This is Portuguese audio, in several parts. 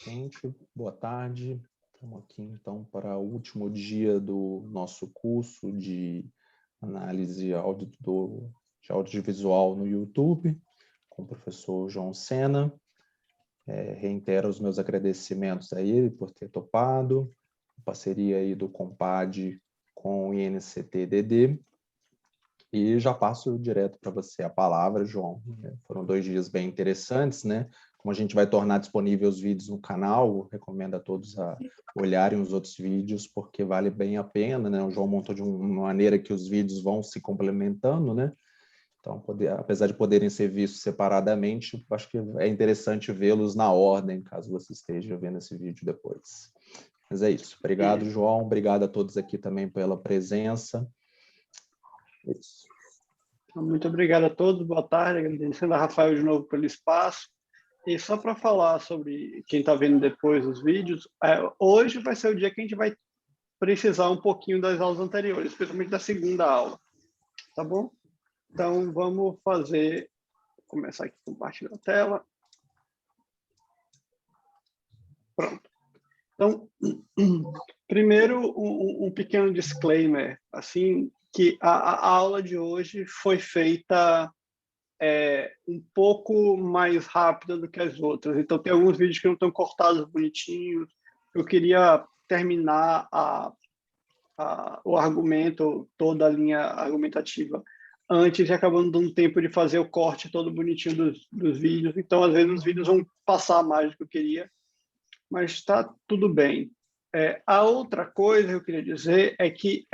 Gente, boa tarde. Estamos aqui, então, para o último dia do nosso curso de análise de audiovisual no YouTube, com o professor João Sena. Reitero os meus agradecimentos a ele por ter topado, a parceria aí do Compad com o INCT-DD. E já passo direto para você a palavra, João. Foram 2 dias bem interessantes, né? Como a gente vai tornar disponível os vídeos no canal, recomendo a todos a olharem os outros vídeos, porque vale bem a pena, né? O João montou de uma maneira que os vídeos vão se complementando, né? Então, apesar de poderem ser vistos separadamente, acho que é interessante vê-los na ordem, caso você esteja vendo esse vídeo depois. Mas é isso. Obrigado, João. Obrigado a todos aqui também pela presença. É isso. Muito obrigado a todos. Boa tarde. Agradecendo a Rafael de novo pelo espaço. E só para falar sobre quem está vendo depois os vídeos, hoje vai ser o dia que a gente vai precisar um pouquinho das aulas anteriores, especialmente da segunda aula. Tá bom? Então, vamos fazer... Vou começar aqui a compartilhar a tela. Pronto. Então, primeiro, um pequeno disclaimer, assim, que a aula de hoje foi feita um pouco mais rápida do que as outras. Então, tem alguns vídeos que não estão cortados bonitinhos. Eu queria terminar o argumento, toda a linha argumentativa, antes de acabando dando tempo de fazer o corte todo bonitinho dos vídeos. Então, às vezes, os vídeos vão passar mais do que eu queria, mas está tudo bem. A outra coisa que eu queria dizer é que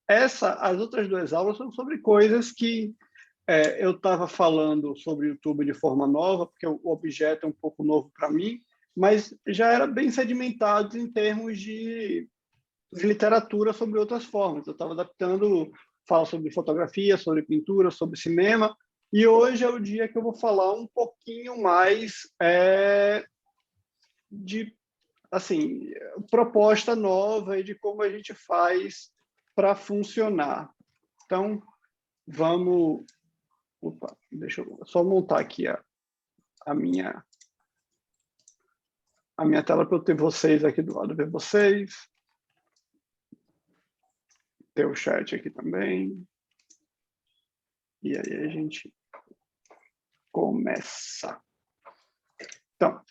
as outras 2 aulas são sobre coisas que eu estava falando sobre o YouTube de forma nova, porque o objeto é um pouco novo para mim, mas já era bem sedimentado em termos de literatura sobre outras formas. Eu estava adaptando, falo sobre fotografia, sobre pintura, sobre cinema, e hoje é o dia que eu vou falar um pouquinho mais de assim, proposta nova e de como a gente faz para funcionar. Então, vamos... Opa, deixa eu só montar aqui a minha tela para eu ter vocês aqui do lado, ver vocês. Ter o chat aqui também. E aí a gente começa. Então,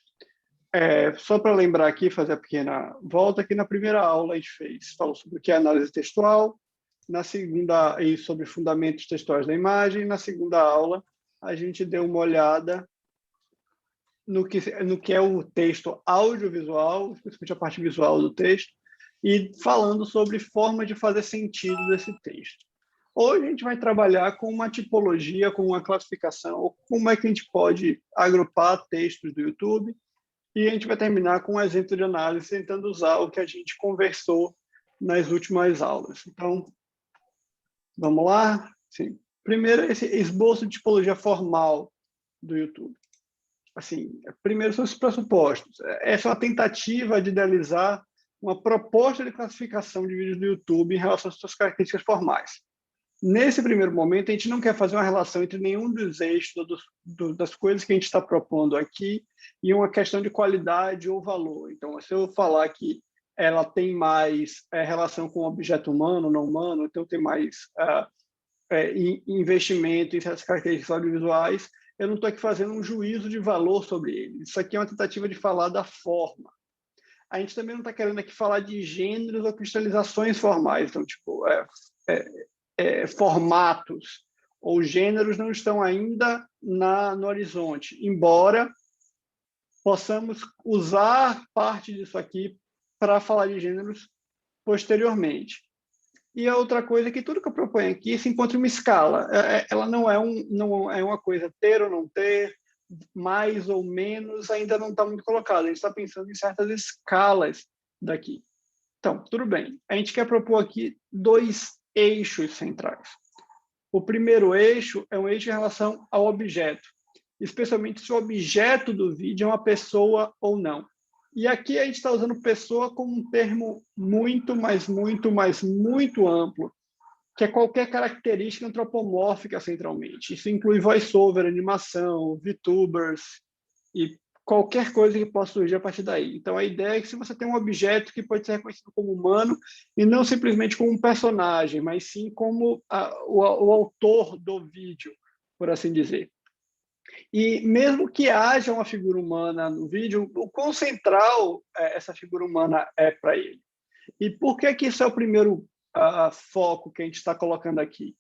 só para lembrar aqui, fazer a pequena volta, que na primeira aula a gente falou sobre o que é análise textual, na segunda, sobre fundamentos textuais da imagem, na segunda aula a gente deu uma olhada no que é o texto audiovisual, especialmente a parte visual do texto, e falando sobre formas de fazer sentido desse texto. Hoje a gente vai trabalhar com uma tipologia, com uma classificação, como é que a gente pode agrupar textos do YouTube, e a gente vai terminar com um exemplo de análise, tentando usar o que a gente conversou nas últimas aulas. Então, vamos lá? Sim. Primeiro, esse esboço de tipologia formal do YouTube. Assim, primeiro são os pressupostos. Essa é uma tentativa de idealizar uma proposta de classificação de vídeos do YouTube em relação às suas características formais. Nesse primeiro momento, a gente não quer fazer uma relação entre nenhum dos eixos das coisas que a gente está propondo aqui e uma questão de qualidade ou valor. Então, se eu falar que ela tem mais relação com o objeto humano, não humano, então tem mais investimento em certas características audiovisuais, eu não estou aqui fazendo um juízo de valor sobre ele. Isso aqui é uma tentativa de falar da forma. A gente também não está querendo aqui falar de gêneros ou cristalizações formais. Então, tipo, formatos ou gêneros não estão ainda no horizonte, embora possamos usar parte disso aqui para falar de gêneros posteriormente. E a outra coisa é que tudo que eu proponho aqui se encontra uma escala. Ela não é uma coisa ter ou não ter, mais ou menos, ainda não está muito colocada. A gente está pensando em certas escalas daqui. Então, tudo bem. A gente quer propor aqui 2 eixos centrais. O primeiro eixo é um eixo em relação ao objeto, especialmente se o objeto do vídeo é uma pessoa ou não. E aqui a gente está usando pessoa como um termo muito, mas muito, mas muito amplo, que é qualquer característica antropomórfica centralmente. Isso inclui voice-over, animação, VTubers e qualquer coisa que possa surgir a partir daí. Então, a ideia é que se você tem um objeto que pode ser reconhecido como humano, e não simplesmente como um personagem, mas sim como o autor do vídeo, por assim dizer. E mesmo que haja uma figura humana no vídeo, o quão central essa figura humana é para ele. E por que isso é o primeiro foco que a gente está colocando aqui?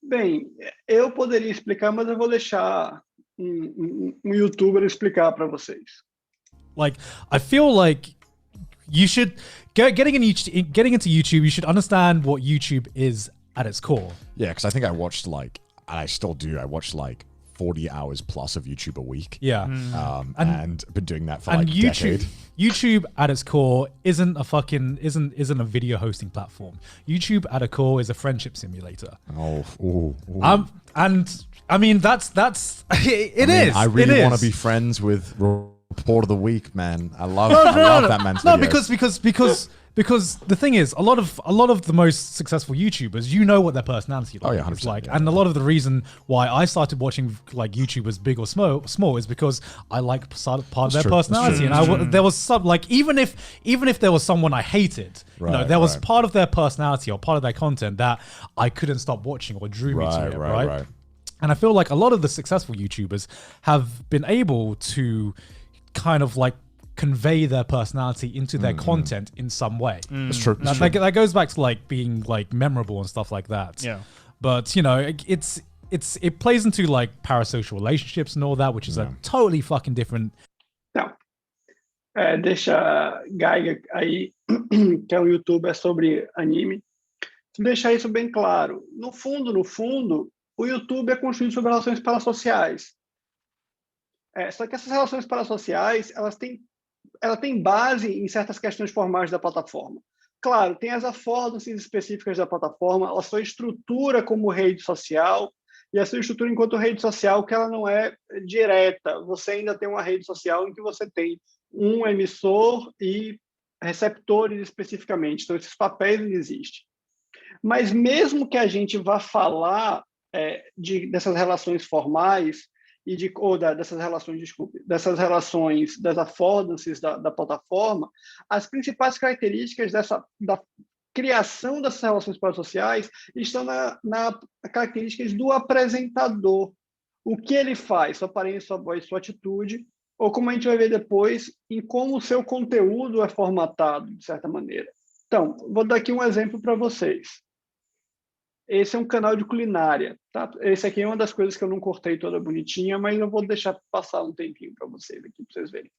Bem, eu poderia explicar, mas eu vou deixar um youtuber explicar para vocês. Like, I feel like you should getting into YouTube. You should understand what YouTube is at its core. Yeah, because I think I watched and I still do. I watch 40 hours plus of YouTube a week. Yeah, and been doing that for and a decade. YouTube at its core isn't a video hosting platform. YouTube at a core is a friendship simulator. Ooh. And I mean that's it is. I really want to be friends with Report of the Week, man. I love that man's videos. Because the thing is, a lot of the most successful YouTubers, you know what their personality is like, and a lot of the reason why I started watching YouTubers big or small is because I like part of their personality, and there was some even if there was someone I hated, there was part of their personality or part of their content that I couldn't stop watching or drew me to it, right? And I feel like a lot of the successful YouTubers have been able to kind of convey their personality into their content in some way. That's true. That goes back to being memorable and stuff like that. Yeah. But it plays into parasocial relationships and all that, which is a totally fucking different. Então, deixa Geiger aí, que é um youtuber sobre anime, deixar isso bem claro. No fundo, o YouTube é construído sobre relações parasociais. Só que essas relações parasociais, ela tem base em certas questões formais da plataforma. Claro, tem as affordances específicas da plataforma, a sua estrutura como rede social, e a sua estrutura enquanto rede social que ela não é direta. Você ainda tem uma rede social em que você tem um emissor e receptores especificamente. Então, esses papéis não existem. Mas mesmo que a gente vá falar dessas relações formais, dessas relações, das affordances da plataforma, as principais características da criação dessas relações parasociais estão na características do apresentador. O que ele faz, sua aparência, sua voz, sua atitude, ou como a gente vai ver depois, em como o seu conteúdo é formatado, de certa maneira. Então, vou dar aqui um exemplo para vocês. Esse é um canal de culinária, tá? Esse aqui é uma das coisas que eu não cortei toda bonitinha, mas eu vou deixar passar um tempinho para vocês aqui, para vocês verem.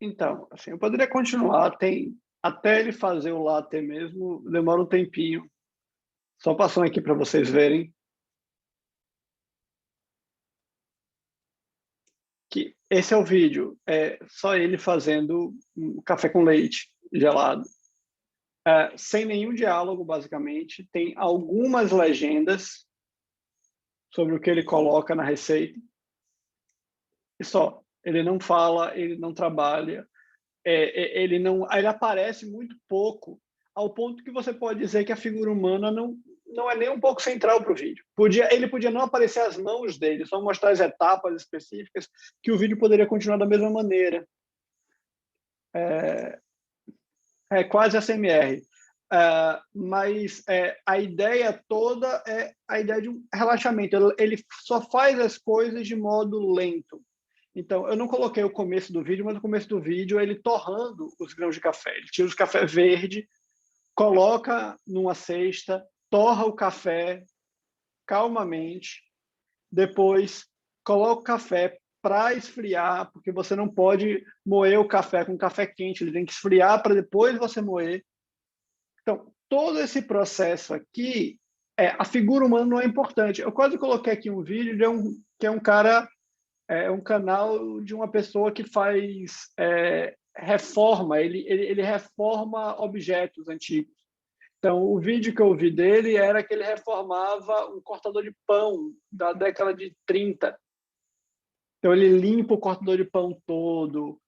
Então, assim, eu poderia continuar, até ele fazer o latte mesmo, demora um tempinho. Só passando aqui para vocês verem. Que esse é o vídeo, só ele fazendo um café com leite gelado. Sem nenhum diálogo, basicamente. Tem algumas legendas sobre o que ele coloca na receita. E só. Ele não fala, ele não trabalha, ele aparece muito pouco, ao ponto que você pode dizer que a figura humana não é nem um pouco central para o vídeo. Ele podia não aparecer as mãos dele, só mostrar as etapas específicas que o vídeo poderia continuar da mesma maneira. É quase ASMR. Mas a ideia toda é a ideia de um relaxamento. Ele só faz as coisas de modo lento. Então, eu não coloquei o começo do vídeo, mas no começo do vídeo ele torrando os grãos de café. Ele tira os café verde, coloca numa cesta, torra o café calmamente, depois coloca o café para esfriar, porque você não pode moer o café com café quente, ele tem que esfriar para depois você moer. Então, todo esse processo aqui, a figura humana não é importante. Eu quase coloquei aqui um vídeo que é um cara, um canal de uma pessoa que faz reforma, ele reforma objetos antigos. Então, o vídeo que eu vi dele era que ele reformava um cortador de pão da década de 30. Então, ele limpa o cortador de pão todo,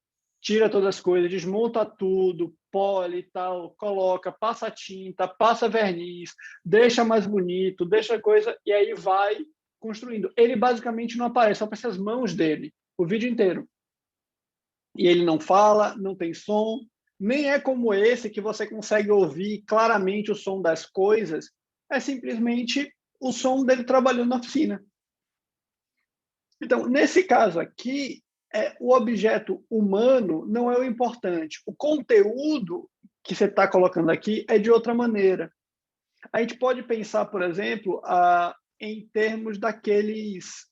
tira todas as coisas, desmonta tudo, pole e tal, coloca, passa tinta, passa verniz, deixa mais bonito, deixa coisa, e aí vai construindo. Ele basicamente não aparece, só aparece as mãos dele, o vídeo inteiro. E ele não fala, não tem som, nem é como esse que você consegue ouvir claramente o som das coisas, é simplesmente o som dele trabalhando na oficina. Então, nesse caso aqui, o objeto humano não é o importante. O conteúdo que você está colocando aqui é de outra maneira. A gente pode pensar, por exemplo, em termos daqueles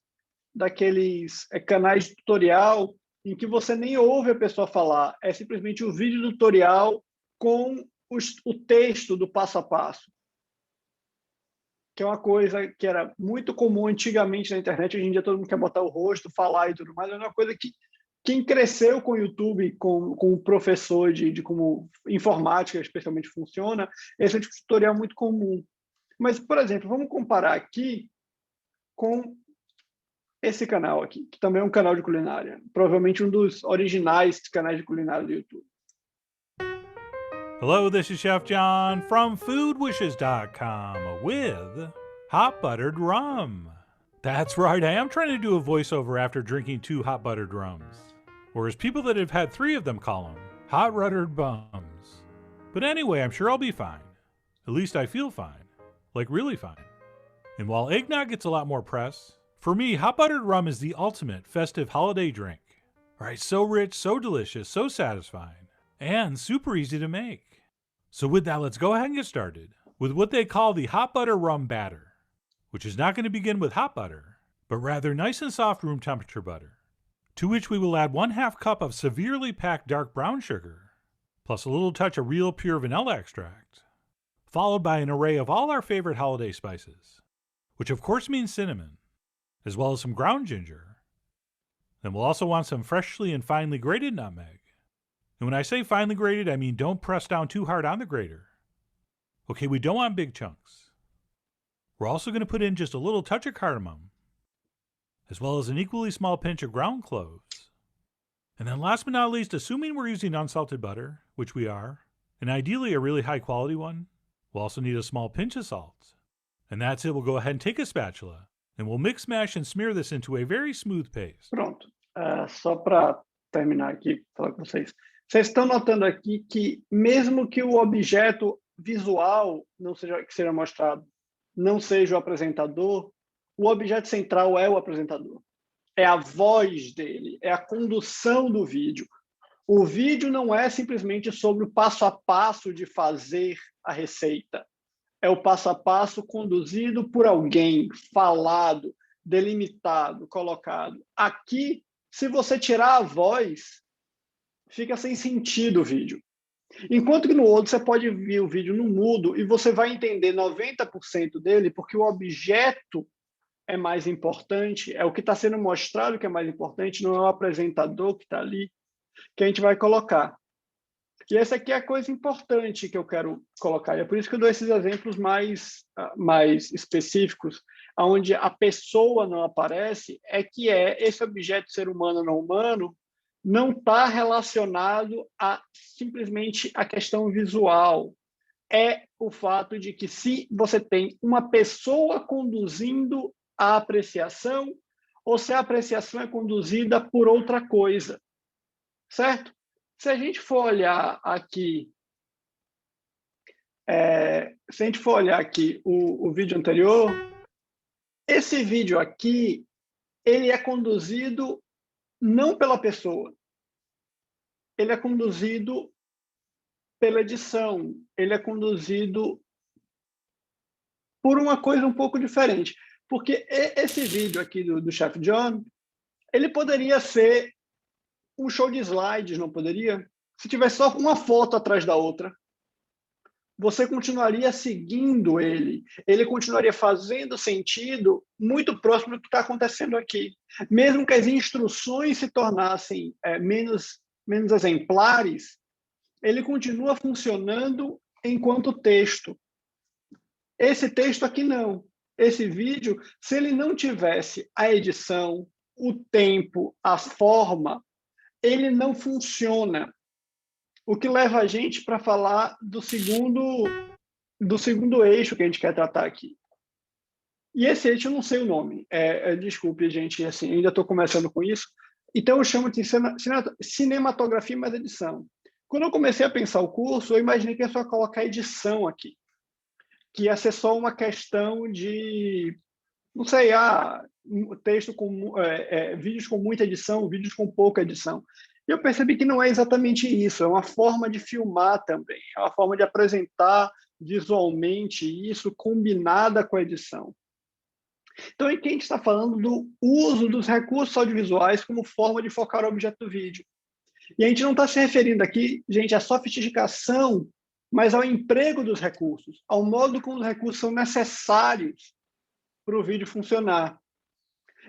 canais de tutorial em que você nem ouve a pessoa falar, é simplesmente o vídeo tutorial com o texto do passo a passo, que é uma coisa que era muito comum antigamente na internet. Hoje em dia todo mundo quer botar o rosto, falar e tudo mais. É uma coisa que quem cresceu com o YouTube, com o professor de como informática especialmente funciona, esse é um tipo de tutorial muito comum. Mas, por exemplo, vamos comparar aqui com esse canal aqui, que também é um canal de culinária. Provavelmente um dos originais canais de culinária do YouTube. Hello, this is Chef John from foodwishes.com with hot buttered rum. That's right, I am trying to do a voiceover after drinking 2 hot buttered rums. Or as people that have had 3 of them call them, hot buttered bums. But anyway, I'm sure I'll be fine. At least I feel fine. Like really fine. And while eggnog gets a lot more press, for me, hot buttered rum is the ultimate festive holiday drink. Alright, so rich, so delicious, so satisfying, and super easy to make. So with that, let's go ahead and get started with what they call the hot butter rum batter, which is not going to begin with hot butter, but rather nice and soft room temperature butter, to which we will add 1/2 cup of severely packed dark brown sugar, plus a little touch of real pure vanilla extract, followed by an array of all our favorite holiday spices, which of course means cinnamon, as well as some ground ginger. Then we'll also want some freshly and finely grated nutmeg. And when I say finely grated, I mean don't press down too hard on the grater. Okay, we don't want big chunks. We're also going to put in just a little touch of cardamom, as well as an equally small pinch of ground cloves. And then last but not least, assuming we're using unsalted butter, which we are, and ideally a really high quality one, we'll also need a small pinch of salt. And that's it. We'll go ahead and take a spatula, and we'll mix, mash, and smear this into a very smooth paste. Pronto. Só para terminar aqui, falar com vocês. Vocês estão notando aqui que, mesmo que o objeto visual que seja mostrado não seja o apresentador, o objeto central é o apresentador. É a voz dele, é a condução do vídeo. O vídeo não é simplesmente sobre o passo a passo de fazer a receita. É o passo a passo conduzido por alguém, falado, delimitado, colocado. Aqui, se você tirar a voz, fica sem sentido o vídeo. Enquanto que no outro você pode ver o vídeo no mudo e você vai entender 90% dele, porque o objeto é mais importante, é o que está sendo mostrado que é mais importante, não é o apresentador que está ali, que a gente vai colocar. E essa aqui é a coisa importante que eu quero colocar. E é por isso que eu dou esses exemplos mais específicos, onde a pessoa não aparece, é que esse objeto ser humano ou não humano não está relacionado a simplesmente a questão visual. é o fato de que se você tem uma pessoa conduzindo a apreciação ou se a apreciação é conduzida por outra coisa, certo? Se a gente for olhar aqui, o vídeo anterior, esse vídeo aqui, ele é conduzido não pela pessoa, ele é conduzido pela edição, ele é conduzido por uma coisa um pouco diferente. Porque esse vídeo aqui do Chef John, ele poderia ser um show de slides, não poderia? Se tivesse só uma foto atrás da outra, você continuaria seguindo ele continuaria fazendo sentido muito próximo do que está acontecendo aqui. Mesmo que as instruções se tornassem menos exemplares, ele continua funcionando enquanto texto. Esse texto aqui não. Esse vídeo, se ele não tivesse a edição, o tempo, a forma, ele não funciona. O que leva a gente para falar do segundo eixo que a gente quer tratar aqui. E esse eixo eu não sei o nome. Desculpe, gente, assim, ainda estou começando com isso. Então eu chamo de cinematografia mais edição. Quando eu comecei a pensar o curso, eu imaginei que ia só colocar edição aqui, que ia ser só uma questão de, não sei, texto vídeos com muita edição, vídeos com pouca edição. E eu percebi que não é exatamente isso, é uma forma de filmar também, é uma forma de apresentar visualmente isso combinada com a edição. Então, aqui a gente está falando do uso dos recursos audiovisuais como forma de focar o objeto do vídeo. E a gente não está se referindo aqui, gente, à sofisticação, mas ao emprego dos recursos, ao modo como os recursos são necessários para o vídeo funcionar.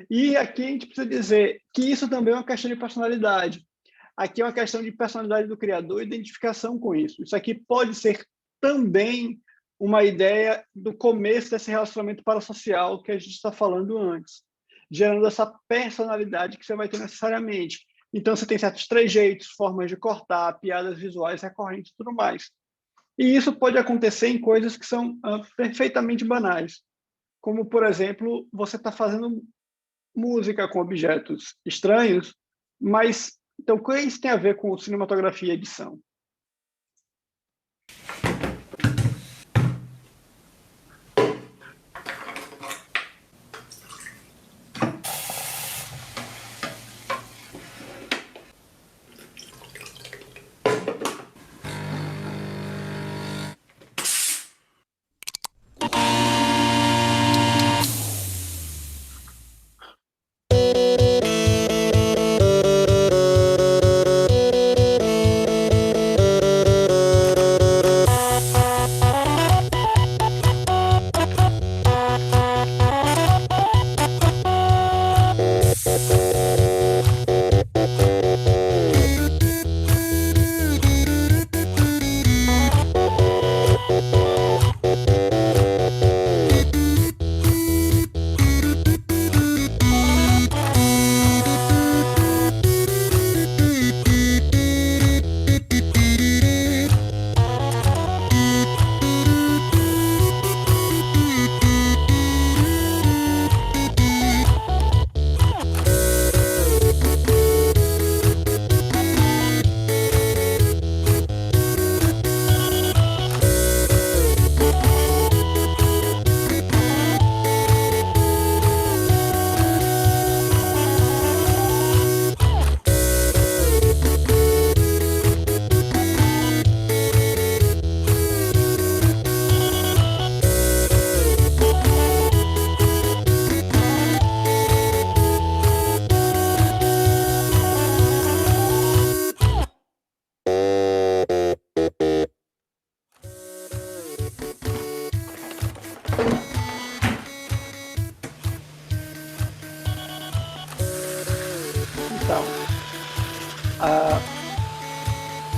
E aqui a gente precisa dizer que isso também é uma questão de personalidade. Aqui é uma questão de personalidade do criador e identificação com isso. Isso aqui pode ser também uma ideia do começo desse relacionamento parasocial que a gente está falando antes, gerando essa personalidade que você vai ter necessariamente. Então, você tem certos trejeitos, formas de cortar, piadas visuais recorrentes e tudo mais. E isso pode acontecer em coisas que são perfeitamente banais, como, por exemplo, você está fazendo música com objetos estranhos, mas, então, o que isso tem a ver com cinematografia e edição?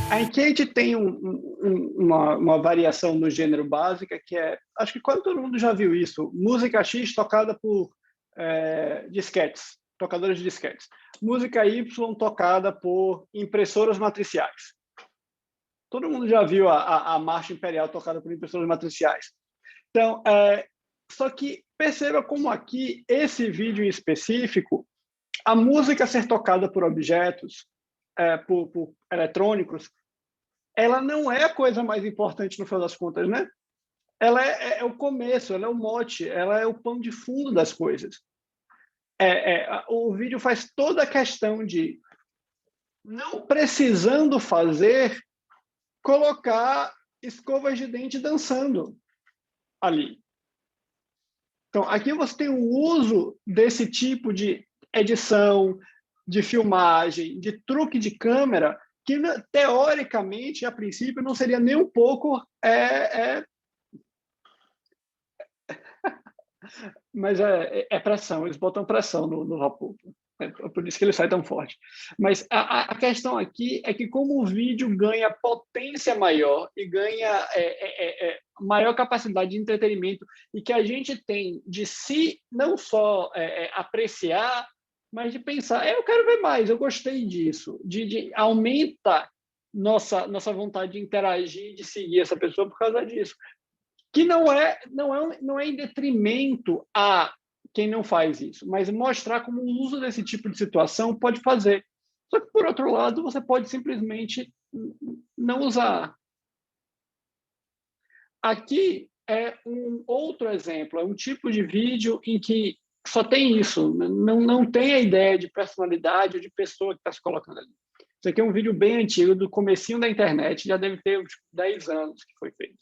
Aqui a gente tem uma variação no gênero básica, que acho que quase todo mundo já viu isso, música X tocada por disquetes, tocadores de disquetes. Música Y tocada por impressoras matriciais. Todo mundo já viu a Marcha Imperial tocada por impressoras matriciais. Então, só que perceba como aqui, esse vídeo em específico, a música ser tocada por objetos, por eletrônicos, ela não é a coisa mais importante no final das contas, né? Ela é o começo, ela é o mote, ela é o pano de fundo das coisas. O vídeo faz toda a questão de, não precisando fazer, colocar escovas de dente dançando ali. Então, aqui você tem o uso desse tipo de edição, de filmagem, de truque de câmera, que, teoricamente, a princípio, não seria nem um pouco... Mas é pressão, eles botam pressão no vapor. É por isso que ele sai tão forte. Mas a questão aqui é que, como o vídeo ganha potência maior e ganha maior capacidade de entretenimento, e que a gente tem de se não só apreciar, mas de pensar, eu quero ver mais, eu gostei disso, de aumenta nossa vontade de interagir, de seguir essa pessoa por causa disso. Que não é em detrimento a quem não faz isso, mas mostrar como o uso desse tipo de situação pode fazer. Só que, por outro lado, você pode simplesmente não usar. Aqui é um outro exemplo, é um tipo de vídeo em que só tem isso, não tem a ideia de personalidade ou de pessoa que está se colocando ali. Isso aqui é um vídeo bem antigo, do comecinho da internet, já deve ter uns 10 anos que foi feito.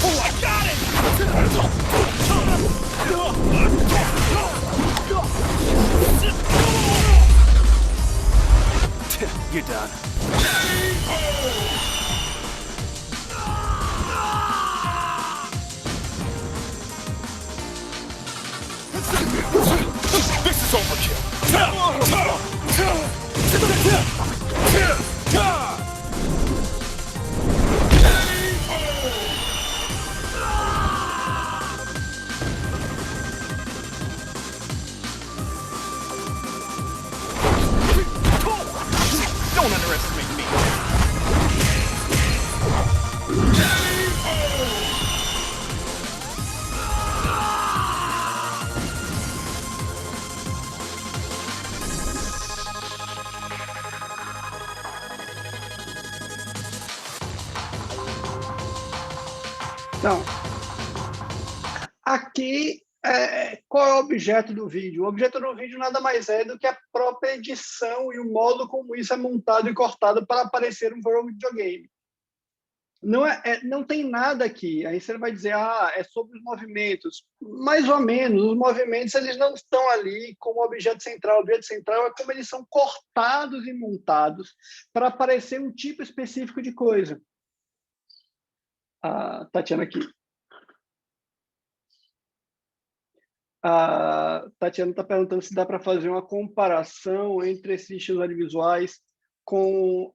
Oh, I got it! You're done. This is overkill. Don't underestimate me. Então, aqui, qual é o objeto do vídeo? O objeto do vídeo nada mais é do que a própria edição e o modo como isso é montado e cortado para aparecer um jogo de videogame. Não tem nada aqui. Aí você vai dizer, é sobre os movimentos. Mais ou menos, os movimentos eles não estão ali como objeto central. O objeto central é como eles são cortados e montados para aparecer um tipo específico de coisa. A Tatiana aqui. A Tatiana está perguntando se dá para fazer uma comparação entre esses estilos audiovisuais com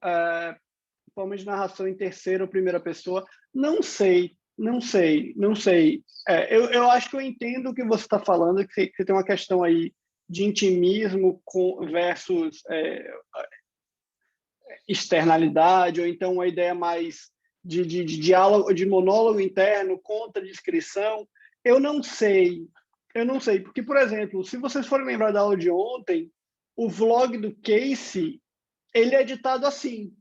formas de narração em terceira ou primeira pessoa. Não sei. Eu acho que eu entendo o que você está falando, que tem uma questão aí de intimismo versus externalidade, ou então uma ideia mais de diálogo, de monólogo interno contra descrição. Eu não sei, porque, por exemplo, se vocês forem lembrar da aula de ontem, o vlog do Casey, ele é editado assim.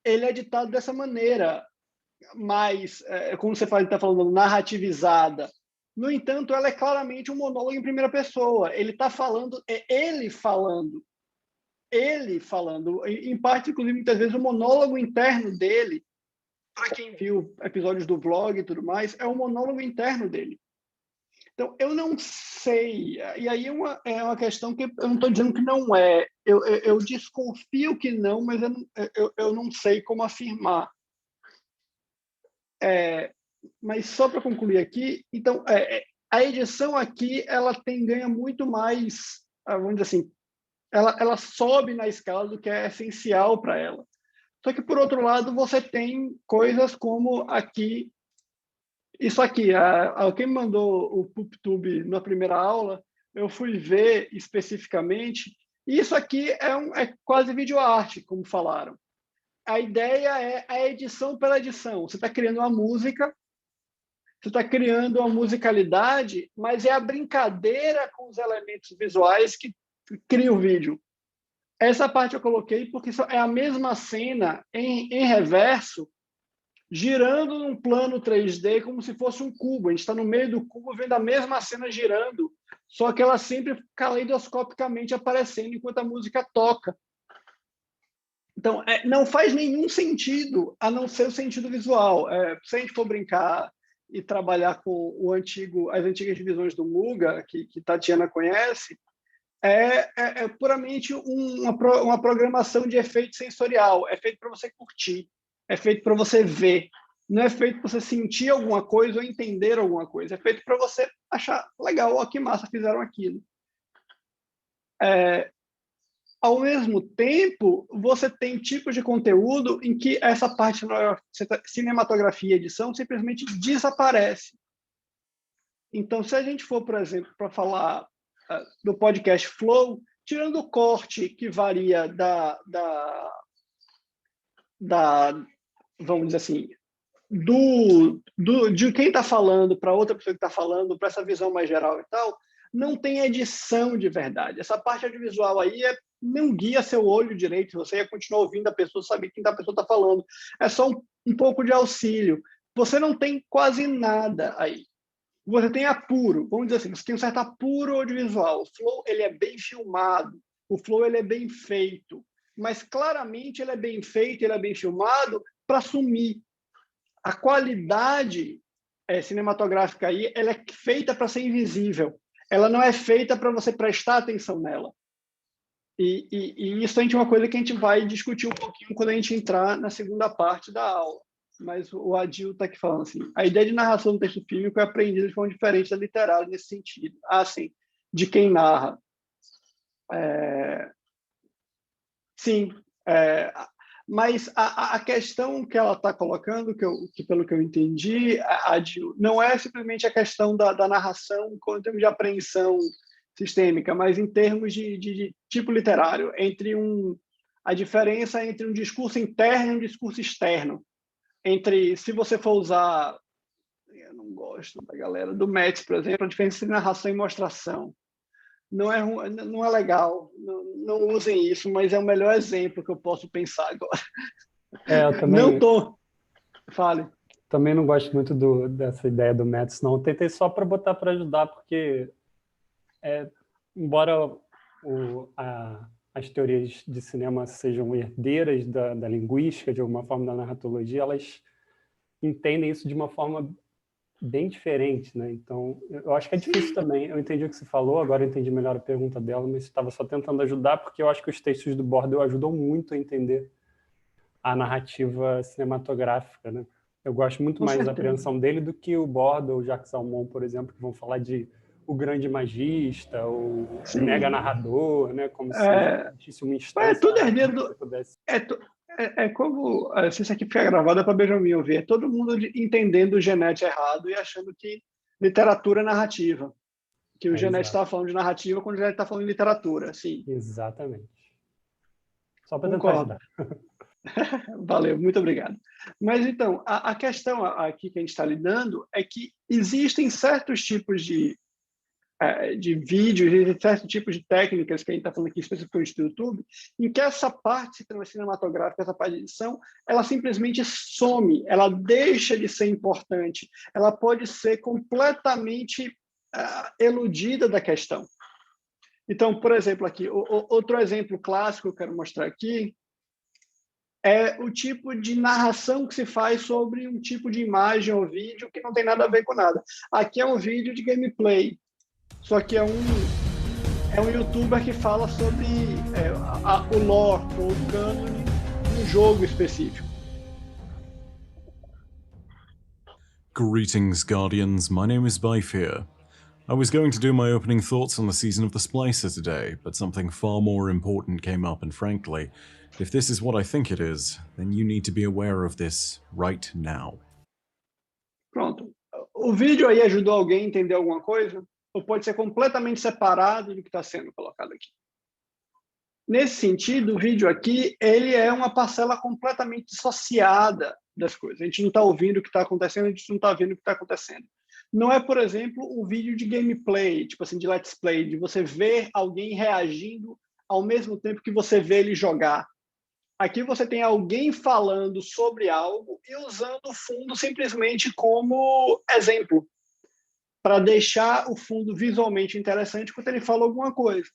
Ele é editado dessa maneira, mais, como você está falando, narrativizada. No entanto, ela é claramente um monólogo em primeira pessoa. Ele está falando, ele falando. Em parte, inclusive, muitas vezes, o monólogo interno dele, para quem viu episódios do blog e tudo mais, é o monólogo interno dele. Então, eu não sei. E aí é uma questão que eu não estou dizendo que não é. Eu desconfio que não, mas eu não sei como afirmar. Mas só para concluir aqui, então, a edição aqui ela ganha muito mais, vamos dizer assim, ela sobe na escala do que é essencial para ela. Só que, por outro lado, você tem coisas como aqui Isso aqui, quem me mandou o PubTube na primeira aula, eu fui ver especificamente. Isso aqui é quase videoarte, como falaram. A ideia é a edição pela edição. Você está criando uma música, você está criando uma musicalidade, mas é a brincadeira com os elementos visuais que cria o vídeo. Essa parte eu coloquei porque é a mesma cena em reverso, girando num plano 3D como se fosse um cubo. A gente está no meio do cubo vendo a mesma cena girando, só que ela sempre caleidoscopicamente aparecendo enquanto a música toca. Então, não faz nenhum sentido, a não ser o sentido visual. Se a gente for brincar e trabalhar com as antigas divisões do Muga, que Tatiana conhece, é puramente uma programação de efeito sensorial. É feito para você curtir, é feito para você ver. Não é feito para você sentir alguma coisa ou entender alguma coisa. É feito para você achar legal, ó, que massa, fizeram aquilo. Ao mesmo tempo, você tem tipos de conteúdo em que essa parte de cinematografia e edição simplesmente desaparece. Então, se a gente for, por exemplo, para falar do podcast Flow, tirando o corte que varia vamos dizer assim, de quem está falando para outra pessoa que está falando, para essa visão mais geral e tal, não tem edição de verdade. Essa parte audiovisual aí não guia seu olho direito, você ia continuar ouvindo a pessoa, saber quem a pessoa está falando. É só um pouco de auxílio. Você não tem quase nada aí. Você tem apuro, vamos dizer assim, você tem um certo apuro audiovisual. O Flow, ele é bem filmado, o Flow, ele é bem feito, mas claramente ele é bem feito, ele é bem filmado para sumir. A qualidade cinematográfica aí, ela é feita para ser invisível. Ela não é feita para você prestar atenção nela. E isso é uma coisa que a gente vai discutir um pouquinho quando a gente entrar na segunda parte da aula. Mas o Adil está aqui falando assim, a ideia de narração do texto fílmico é aprendida de forma diferente da literária nesse sentido. Sim, de quem narra. Sim, mas a questão que ela está colocando, que pelo que eu entendi, Adil, não é simplesmente a questão da narração em termos de apreensão sistêmica, mas em termos de tipo literário, a diferença entre um discurso interno e um discurso externo. Se você for usar, eu não gosto da galera do Metz, por exemplo, a diferença entre narração e mostração. Não é legal, não usem isso, mas é o melhor exemplo que eu posso pensar agora. Eu também... Não tô... Fale. Também não gosto muito dessa ideia do Metz, não. Eu tentei só para botar para ajudar, porque embora as teorias de cinema sejam herdeiras da linguística, de alguma forma, da narratologia, elas entendem isso de uma forma bem diferente, né? Então, eu acho que é difícil também. Eu entendi o que você falou, agora eu entendi melhor a pergunta dela, mas estava só tentando ajudar, porque eu acho que os textos do Bordel ajudam muito a entender a narrativa cinematográfica, né? Eu gosto muito mais da apreensão dele do que o Bordel ou o Jacques Salmon, por exemplo, que vão falar de o grande magista, o mega narrador, né? Como se existisse uma instância... tudo herdeiro do... como... Se isso aqui ficar gravado é para Benjamin ouvir. É todo mundo entendendo o Genete errado e achando que literatura é narrativa. Que o Genete estava falando de narrativa quando o Genete está falando de literatura. Sim. Exatamente. Só para tentar ajudar. Valeu, muito obrigado. Mas, então, a questão aqui que a gente está lidando é que existem certos tipos de vídeos, existem certos tipos de técnicas que a gente está falando aqui, especificamente do YouTube, em que essa parte cinematográfica, essa parte de edição, ela simplesmente some, ela deixa de ser importante, ela pode ser completamente eludida da questão. Então, por exemplo, aqui, outro exemplo clássico que eu quero mostrar aqui é o tipo de narração que se faz sobre um tipo de imagem ou vídeo que não tem nada a ver com nada. Aqui é um vídeo de gameplay, só que é um youtuber que fala sobre o lore ou o cânone de um jogo específico. Greetings, Guardians. My name is Byfear. I was going to do my opening thoughts on the season of The Splicer today, but something far more important came up, and frankly, if this is what I think it is, then you need to be aware of this right now. Pronto. o vídeo aí ajudou alguém a entender alguma coisa? Ou pode ser completamente separado do que está sendo colocado aqui? Nesse sentido, o vídeo aqui, ele é uma parcela completamente dissociada das coisas. A gente não está ouvindo o que está acontecendo, a gente não está vendo o que está acontecendo. Não é, por exemplo, um vídeo de gameplay, tipo assim, de let's play, de você ver alguém reagindo ao mesmo tempo que você vê ele jogar. Aqui você tem alguém falando sobre algo e usando o fundo simplesmente como exemplo, para deixar o fundo visualmente interessante quando ele fala alguma coisa.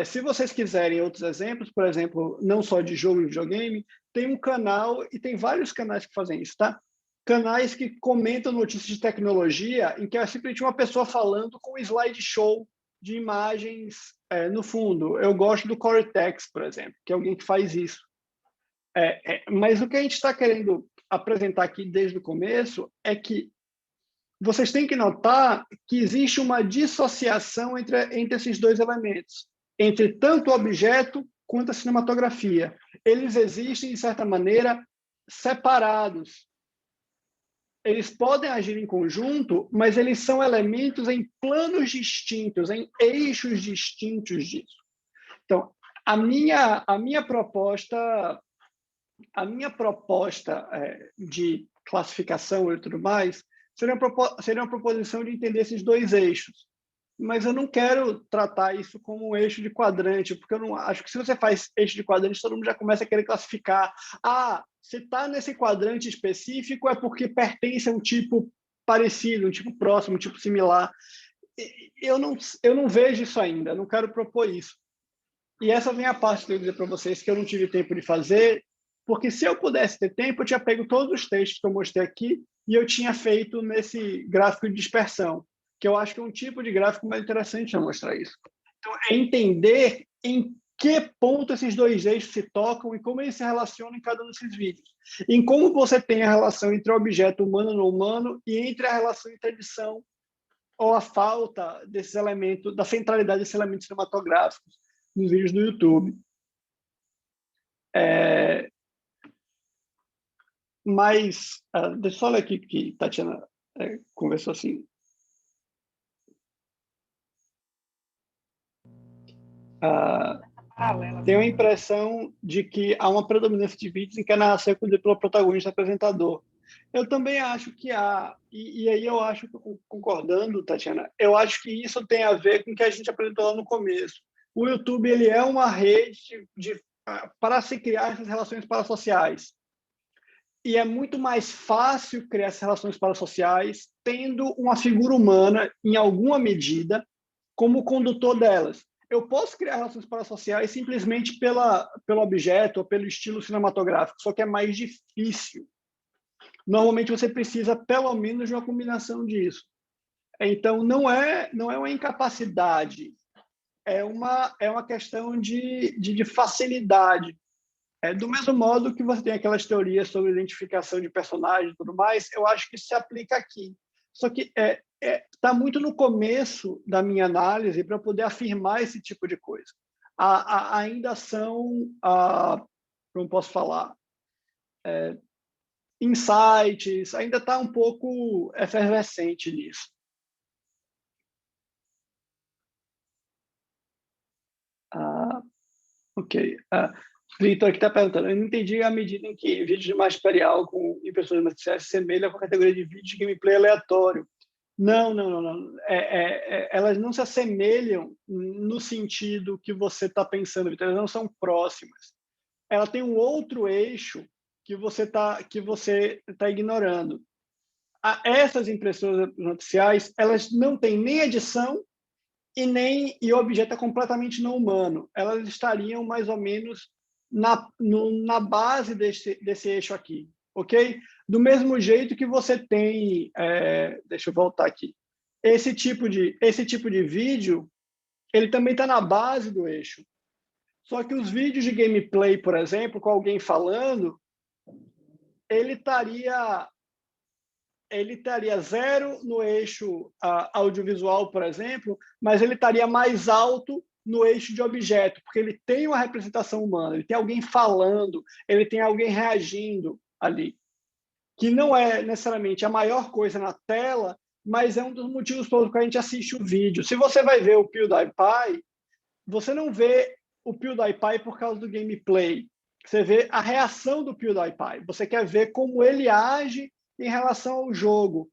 Se vocês quiserem outros exemplos, por exemplo, não só de jogo de videogame, tem um canal, e tem vários canais que fazem isso, tá? Canais que comentam notícias de tecnologia, em que é simplesmente uma pessoa falando com um slideshow de imagens no fundo. Eu gosto do Cortex, por exemplo, que é alguém que faz isso. Mas o que a gente está querendo apresentar aqui desde o começo é que vocês têm que notar que existe uma dissociação entre esses dois elementos, entre tanto o objeto quanto a cinematografia. Eles existem, de certa maneira, separados. Eles podem agir em conjunto, mas eles são elementos em planos distintos, em eixos distintos disso. Então, a minha proposta de classificação e tudo mais seria uma proposição de entender esses dois eixos. Mas eu não quero tratar isso como um eixo de quadrante, porque eu não acho que se você faz eixo de quadrante, todo mundo já começa a querer classificar. Se está nesse quadrante específico é porque pertence a um tipo parecido, um tipo próximo, um tipo similar. Eu não vejo isso ainda, eu não quero propor isso. E essa vem a parte que eu dizer para vocês que eu não tive tempo de fazer, porque se eu pudesse ter tempo, eu tinha pego todos os textos que eu mostrei aqui e eu tinha feito nesse gráfico de dispersão, que eu acho que é um tipo de gráfico mais interessante de mostrar isso. Então, é entender em que ponto esses dois eixos se tocam e como eles se relacionam em cada um desses vídeos. Em como você tem a relação entre o objeto humano e não humano e entre a relação entre a edição ou a falta desses elementos, da centralidade desses elementos cinematográficos nos vídeos do YouTube. Mas, deixa eu só ler aqui que Tatiana conversou assim. Tenho a impressão de que há uma predominância de vídeos em que a narração é conduzida pelo protagonista apresentador. Eu também acho que há, e aí eu acho, concordando, Tatiana, eu acho que isso tem a ver com o que a gente apresentou lá no começo. O YouTube ele é uma rede para se criar essas relações parasociais. E é muito mais fácil criar essas relações parasociais tendo uma figura humana, em alguma medida, como condutor delas. Eu posso criar relações parasociais simplesmente pelo objeto ou pelo estilo cinematográfico, só que é mais difícil. Normalmente você precisa, pelo menos, de uma combinação disso. Então, não é uma incapacidade, é uma questão de facilidade. Do mesmo modo que você tem aquelas teorias sobre identificação de personagens e tudo mais, eu acho que se aplica aqui. Só que está muito no começo da minha análise para poder afirmar esse tipo de coisa. Ainda são, como posso falar, insights, ainda está um pouco efervescente nisso. Ok. Vitor aqui está perguntando, eu não entendi a medida em que vídeos de imagem imperial com impressões artificiais se semelham com a categoria de vídeo de gameplay aleatório. Não. Elas não se assemelham no sentido que você está pensando, Vitor. Elas não são próximas. Ela tem um outro eixo que você tá ignorando. Essas impressoras artificiais, elas não têm nem edição e o objeto é completamente não humano. Elas estariam mais ou menos na base desse eixo aqui, ok? Do mesmo jeito que você tem, deixa eu voltar aqui, esse tipo de vídeo, ele também está na base do eixo. Só que os vídeos de gameplay, por exemplo, com alguém falando, ele estaria 0 no eixo audiovisual, por exemplo, mas ele estaria mais alto no eixo de objeto, porque ele tem uma representação humana, ele tem alguém falando, ele tem alguém reagindo ali. que não é necessariamente a maior coisa na tela, mas é um dos motivos pelos quais a gente assiste o vídeo. Se você vai ver o PewDiePie, você não vê o PewDiePie por causa do gameplay. Você vê a reação do PewDiePie. Você quer ver como ele age em relação ao jogo.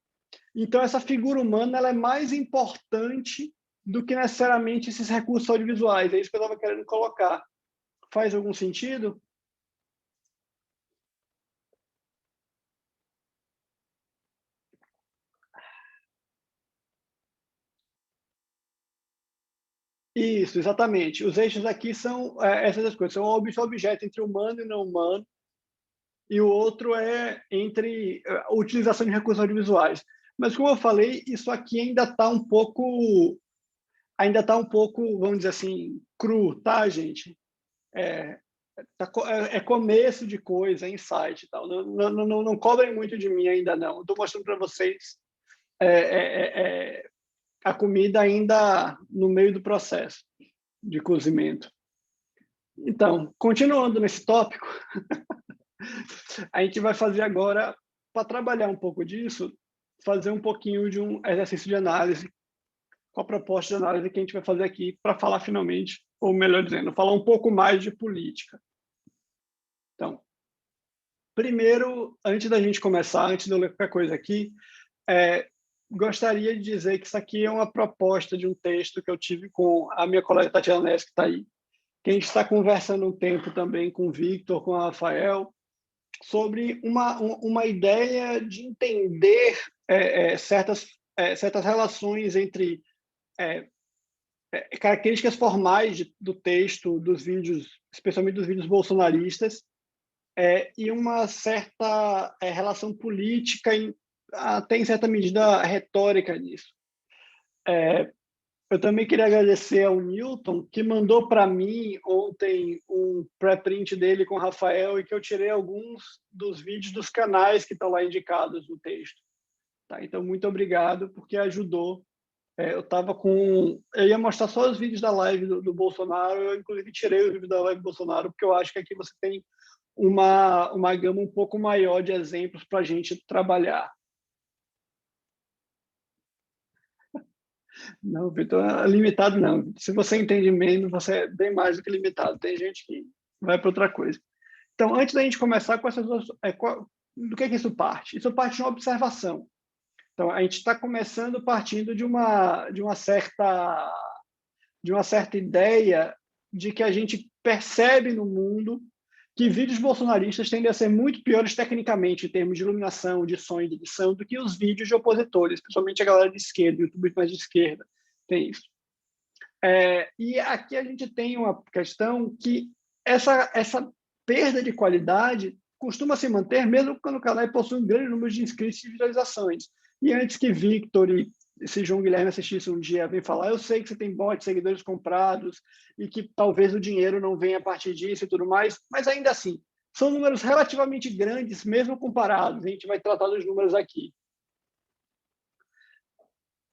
Então, essa figura humana ela é mais importante do que necessariamente esses recursos audiovisuais. É isso que eu estava querendo colocar. Faz algum sentido? Isso, exatamente. Os eixos aqui são essas duas coisas. São o objeto entre humano e não humano. E o outro é entre a utilização de recursos audiovisuais. Mas, como eu falei, isso aqui ainda está um pouco, vamos dizer assim, cru, tá, gente? É começo de coisa, é insight e tal. Não cobrem muito de mim ainda, não. Estou mostrando para vocês a comida ainda no meio do processo de cozimento. Então, continuando nesse tópico, a gente vai fazer agora, para trabalhar um pouco disso, fazer um pouquinho de um exercício de análise, com a proposta de análise que a gente vai fazer aqui para falar finalmente, ou melhor dizendo, falar um pouco mais de política. Então, primeiro, antes da gente começar, antes de eu ler qualquer coisa aqui, gostaria de dizer que isso aqui é uma proposta de um texto que eu tive com a minha colega Tatiana Ness, que está aí, que a gente está conversando um tempo também com o Victor, com o Rafael, sobre uma ideia de entender certas relações entre características formais do texto, dos vídeos, especialmente dos vídeos bolsonaristas, e uma certa relação política, até em certa medida retórica nisso. Eu também queria agradecer ao Newton, que mandou para mim ontem um pré-print dele com o Rafael, e que eu tirei alguns dos vídeos dos canais que estão lá indicados no texto. Tá? Então, muito obrigado, porque ajudou. Eu ia mostrar só os vídeos da live do Bolsonaro, eu inclusive tirei os vídeos da live do Bolsonaro, porque eu acho que aqui você tem uma gama um pouco maior de exemplos para a gente trabalhar. Não, Vitor, limitado não. Se você entende menos, você é bem mais do que limitado. Tem gente que vai para outra coisa. Então, antes da gente começar com essas duas... do que isso parte? Isso parte de uma observação. Então, a gente está começando partindo de uma certa ideia de que a gente percebe no mundo que vídeos bolsonaristas tendem a ser muito piores tecnicamente, em termos de iluminação, de som e de edição, do que os vídeos de opositores, principalmente a galera de esquerda, YouTube mais de esquerda, tem isso. E aqui a gente tem uma questão que essa perda de qualidade costuma se manter, mesmo quando o canal possui um grande número de inscritos e visualizações. E antes que Victor e se João Guilherme assistisse um dia, vem falar, eu sei que você tem bots, seguidores comprados, e que talvez o dinheiro não venha a partir disso e tudo mais, mas ainda assim, são números relativamente grandes, mesmo comparados. A gente vai tratar dos números aqui.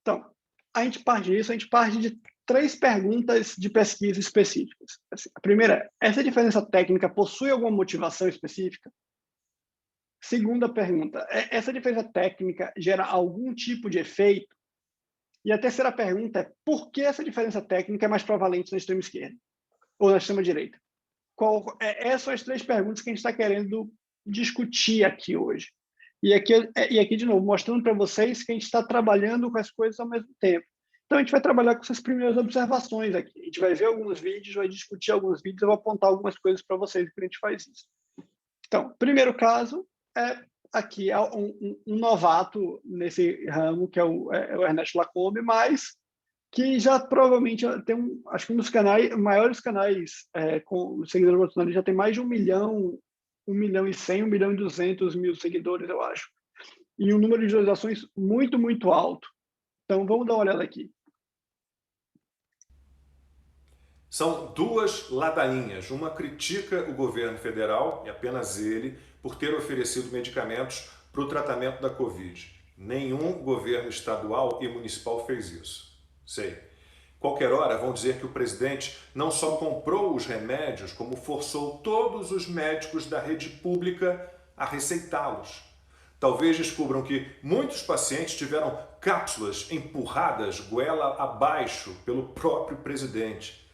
Então, a gente parte de 3 perguntas de pesquisa específicas. A primeira é, essa diferença técnica possui alguma motivação específica? Segunda pergunta, essa diferença técnica gera algum tipo de efeito? E a terceira pergunta é, por que essa diferença técnica é mais prevalente na extrema esquerda? Ou na extrema direita? Essas são as 3 perguntas que a gente está querendo discutir aqui hoje. E aqui, de novo, mostrando para vocês que a gente está trabalhando com as coisas ao mesmo tempo. Então, a gente vai trabalhar com essas primeiras observações aqui. A gente vai ver alguns vídeos, vai discutir alguns vídeos, eu vou apontar algumas coisas para vocês que a gente faz isso. Então, primeiro caso aqui é um novato nesse ramo, que é o Ernesto Lacombe, mas que já provavelmente tem acho que um dos maiores canais com seguidores bolsonaristas, já tem mais de 1 milhão, 1 milhão e 100, 1 milhão e 200 mil seguidores, eu acho. E um número de visualizações muito, muito alto. Então, vamos dar uma olhada aqui. São 2 ladainhas. Uma critica o governo federal, e apenas ele, por ter oferecido medicamentos para o tratamento da Covid. Nenhum governo estadual e municipal fez isso. Sei. Qualquer hora vão dizer que o presidente não só comprou os remédios, como forçou todos os médicos da rede pública a receitá-los. talvez descubram que muitos pacientes tiveram cápsulas empurradas goela abaixo pelo próprio presidente.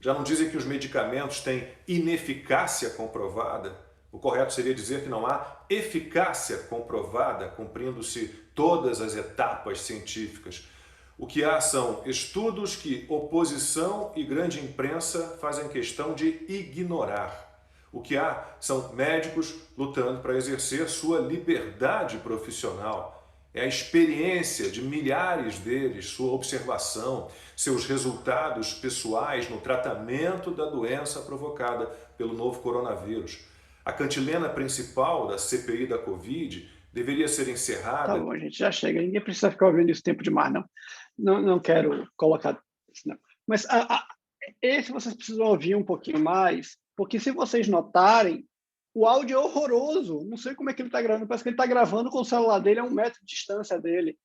Já não dizem que os medicamentos têm ineficácia comprovada? O correto seria dizer que não há eficácia comprovada, cumprindo-se todas as etapas científicas. O que há são estudos que oposição e grande imprensa fazem questão de ignorar. O que há são médicos lutando para exercer sua liberdade profissional. É a experiência de milhares deles, sua observação, seus resultados pessoais no tratamento da doença provocada pelo novo coronavírus. A cantilena principal da CPI da Covid deveria ser encerrada... Tá bom, gente, já chega. Ninguém precisa ficar ouvindo isso tempo demais, não. Não quero colocar isso, não. Mas esse vocês precisam ouvir um pouquinho mais, porque se vocês notarem, o áudio é horroroso. Não sei como é que ele está gravando. Parece que ele está gravando com o celular dele a 1 metro de distância dele.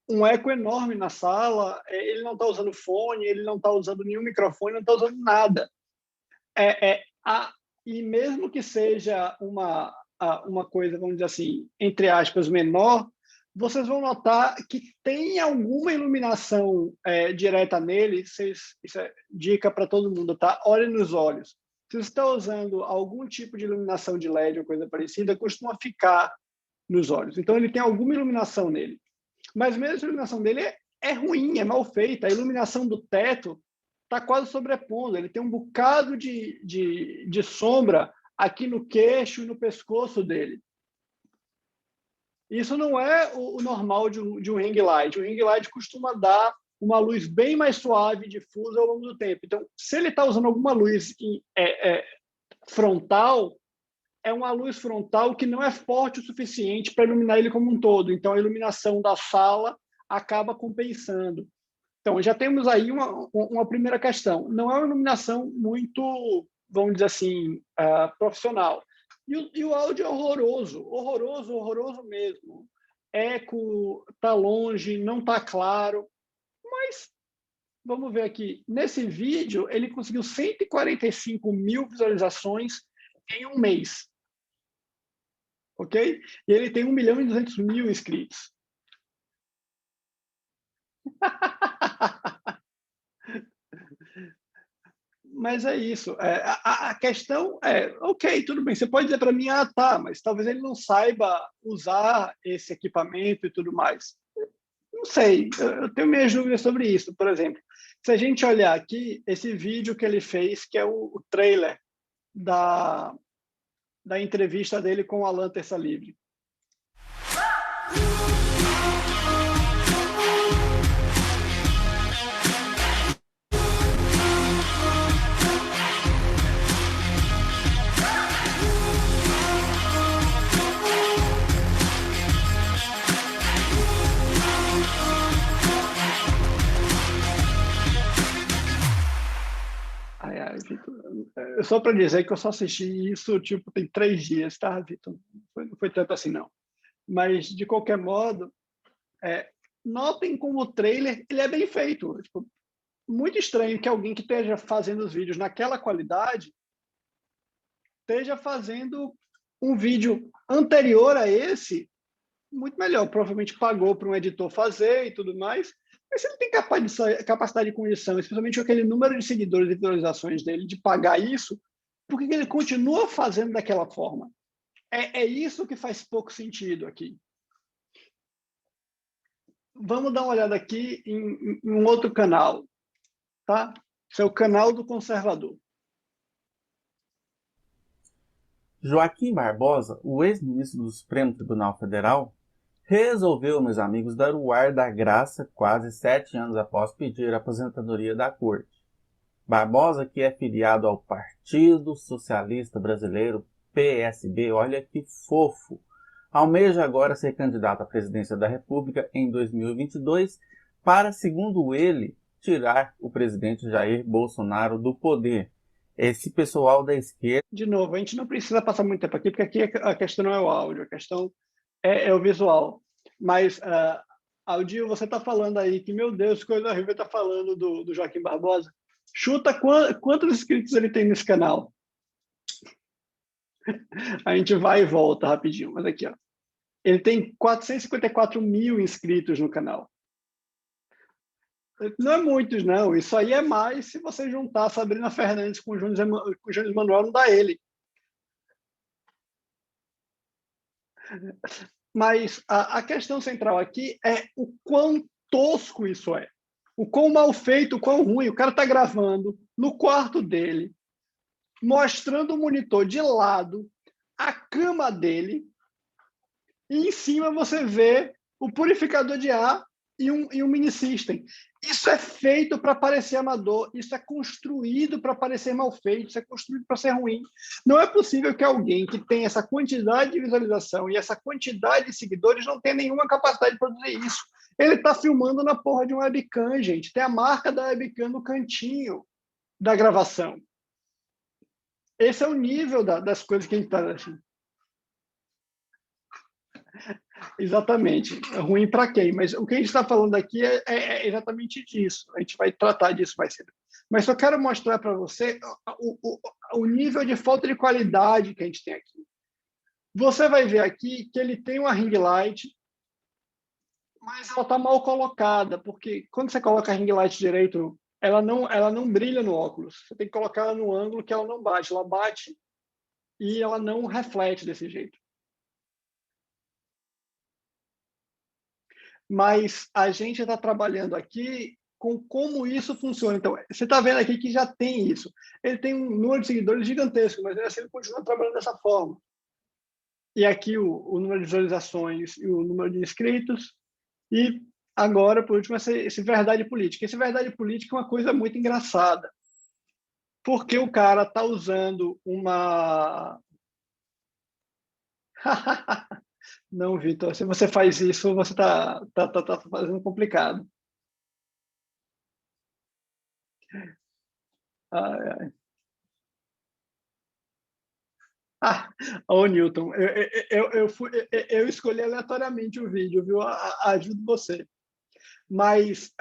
Um eco enorme na sala. Ele não está usando fone, ele não está usando nenhum microfone, não está usando nada. E mesmo que seja uma coisa, vamos dizer assim, entre aspas, menor, vocês vão notar que tem alguma iluminação direta nele. Isso é dica para todo mundo, tá? Olhem nos olhos. Se você está usando algum tipo de iluminação de LED ou coisa parecida, costuma ficar nos olhos. Então, ele tem alguma iluminação nele. Mas mesmo a iluminação dele é ruim, é mal feita. A iluminação do teto está quase sobrepondo. Ele tem um bocado de sombra aqui no queixo e no pescoço dele. Isso não é o normal de um ring light. O ring light costuma dar uma luz bem mais suave e difusa ao longo do tempo. Então, se ele está usando alguma luz frontal, é uma luz frontal que não é forte o suficiente para iluminar ele como um todo. Então, a iluminação da sala acaba compensando. Então, já temos aí uma primeira questão. Não é uma iluminação muito, vamos dizer assim, profissional. E o áudio é horroroso, horroroso, horroroso mesmo. Eco está longe, não está claro. Mas, vamos ver aqui, nesse vídeo, ele conseguiu 145 mil visualizações em um mês. Ok? E ele tem 1.200.000 inscritos. Mas é isso. A questão ok, tudo bem, você pode dizer para mim, tá, mas talvez ele não saiba usar esse equipamento e tudo mais. Não sei, eu tenho minhas dúvidas sobre isso. Por exemplo, se a gente olhar aqui, esse vídeo que ele fez, que é o trailer da entrevista dele com o Alan Terça Livre. Só para dizer que eu só assisti isso, tipo, tem 3 dias, tá, Vitor? Não foi tanto assim, não. Mas, de qualquer modo, notem como o trailer ele é bem feito. Tipo, muito estranho que alguém que esteja fazendo os vídeos naquela qualidade esteja fazendo um vídeo anterior a esse muito melhor. Provavelmente pagou para um editor fazer e tudo mais. Mas se ele tem capacidade de condição, especialmente com aquele número de seguidores e visualizações dele, de pagar isso, por que ele continua fazendo daquela forma? É isso que faz pouco sentido aqui. Vamos dar uma olhada aqui em um outro canal, tá? Esse é o canal do Conservador. Joaquim Barbosa, o ex-ministro do Supremo Tribunal Federal, resolveu, meus amigos, dar o ar da graça quase 7 anos após pedir a aposentadoria da corte. Barbosa, que é filiado ao Partido Socialista Brasileiro, PSB, olha que fofo, almeja agora ser candidato à presidência da República em 2022 para, segundo ele, tirar o presidente Jair Bolsonaro do poder. Esse pessoal da esquerda... De novo, a gente não precisa passar muito tempo aqui, porque aqui a questão não é o áudio, a questão é o visual. Mas, Aldil, você está falando aí que, meu Deus, coisa horrível está falando do Joaquim Barbosa. Chuta quantos inscritos ele tem nesse canal. A gente vai e volta rapidinho, mas aqui, ó. Ele tem 454 mil inscritos no canal. Não é muitos, não. Isso aí é mais se você juntar a Sabrina Fernandes com o Jones Manuel, não dá ele. Mas a questão central aqui é o quão tosco isso é. O quão mal feito, o quão ruim. O cara está gravando no quarto dele, mostrando o monitor de lado, a cama dele, e em cima você vê o purificador de ar e um mini system. Isso é feito para parecer amador, isso é construído para parecer mal feito, isso é construído para ser ruim. Não é possível que alguém que tem essa quantidade de visualização e essa quantidade de seguidores não tenha nenhuma capacidade de produzir isso. Ele está filmando na porra de um webcam, gente. Tem a marca da webcam no cantinho da gravação. Esse é o nível das coisas que a gente está assim. Exatamente. É ruim para quem? Mas o que a gente está falando aqui é exatamente disso. A gente vai tratar disso mais cedo. Mas só quero mostrar para você o nível de falta de qualidade que a gente tem aqui. Você vai ver aqui que ele tem uma ring light, mas ela está mal colocada, porque quando você coloca a ring light direito, ela não brilha no óculos. Você tem que colocar ela no ângulo que ela não bate. Ela bate e ela não reflete desse jeito. Mas a gente está trabalhando aqui com como isso funciona. Então, você está vendo aqui que já tem isso. Ele tem um número de seguidores gigantesco, mas ele continua trabalhando dessa forma. E aqui o número de visualizações e o número de inscritos. E agora, por último, esse Verdade Política. Esse Verdade Política é uma coisa muito engraçada. Porque o cara está usando uma... Não, Vitor, se você faz isso, você está fazendo complicado. Ai, ai. Ô, Newton, eu escolhi aleatoriamente o vídeo, viu? Ajudo você. Mas,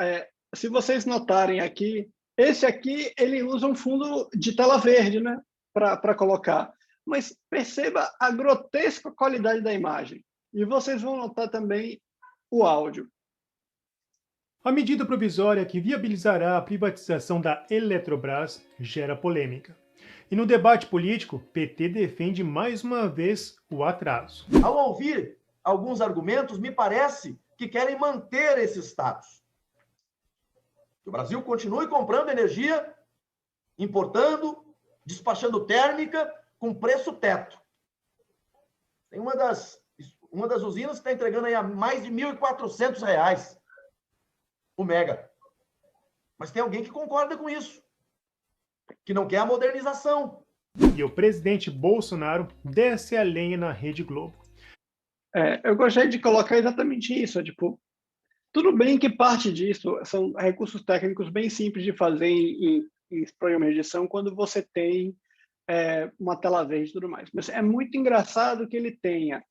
se vocês notarem aqui, esse aqui, ele usa um fundo de tela verde, né? Para colocar. Mas perceba a grotesca qualidade da imagem. E vocês vão notar também o áudio. A medida provisória que viabilizará a privatização da Eletrobras gera polêmica. E no debate político, PT defende mais uma vez o atraso. Ao ouvir alguns argumentos, me parece que querem manter esse status. Que o Brasil continue comprando energia, importando, despachando térmica com preço teto. Tem uma das usinas que está entregando aí a mais de R$ 1.400 o mega. Mas tem alguém que concorda com isso, que não quer a modernização. E o presidente Bolsonaro desce a lenha na Rede Globo. Eu gostaria de colocar exatamente isso. Tipo, tudo bem que parte disso são recursos técnicos bem simples de fazer em programas de edição quando você tem uma tela verde e tudo mais. Mas é muito engraçado que ele tenha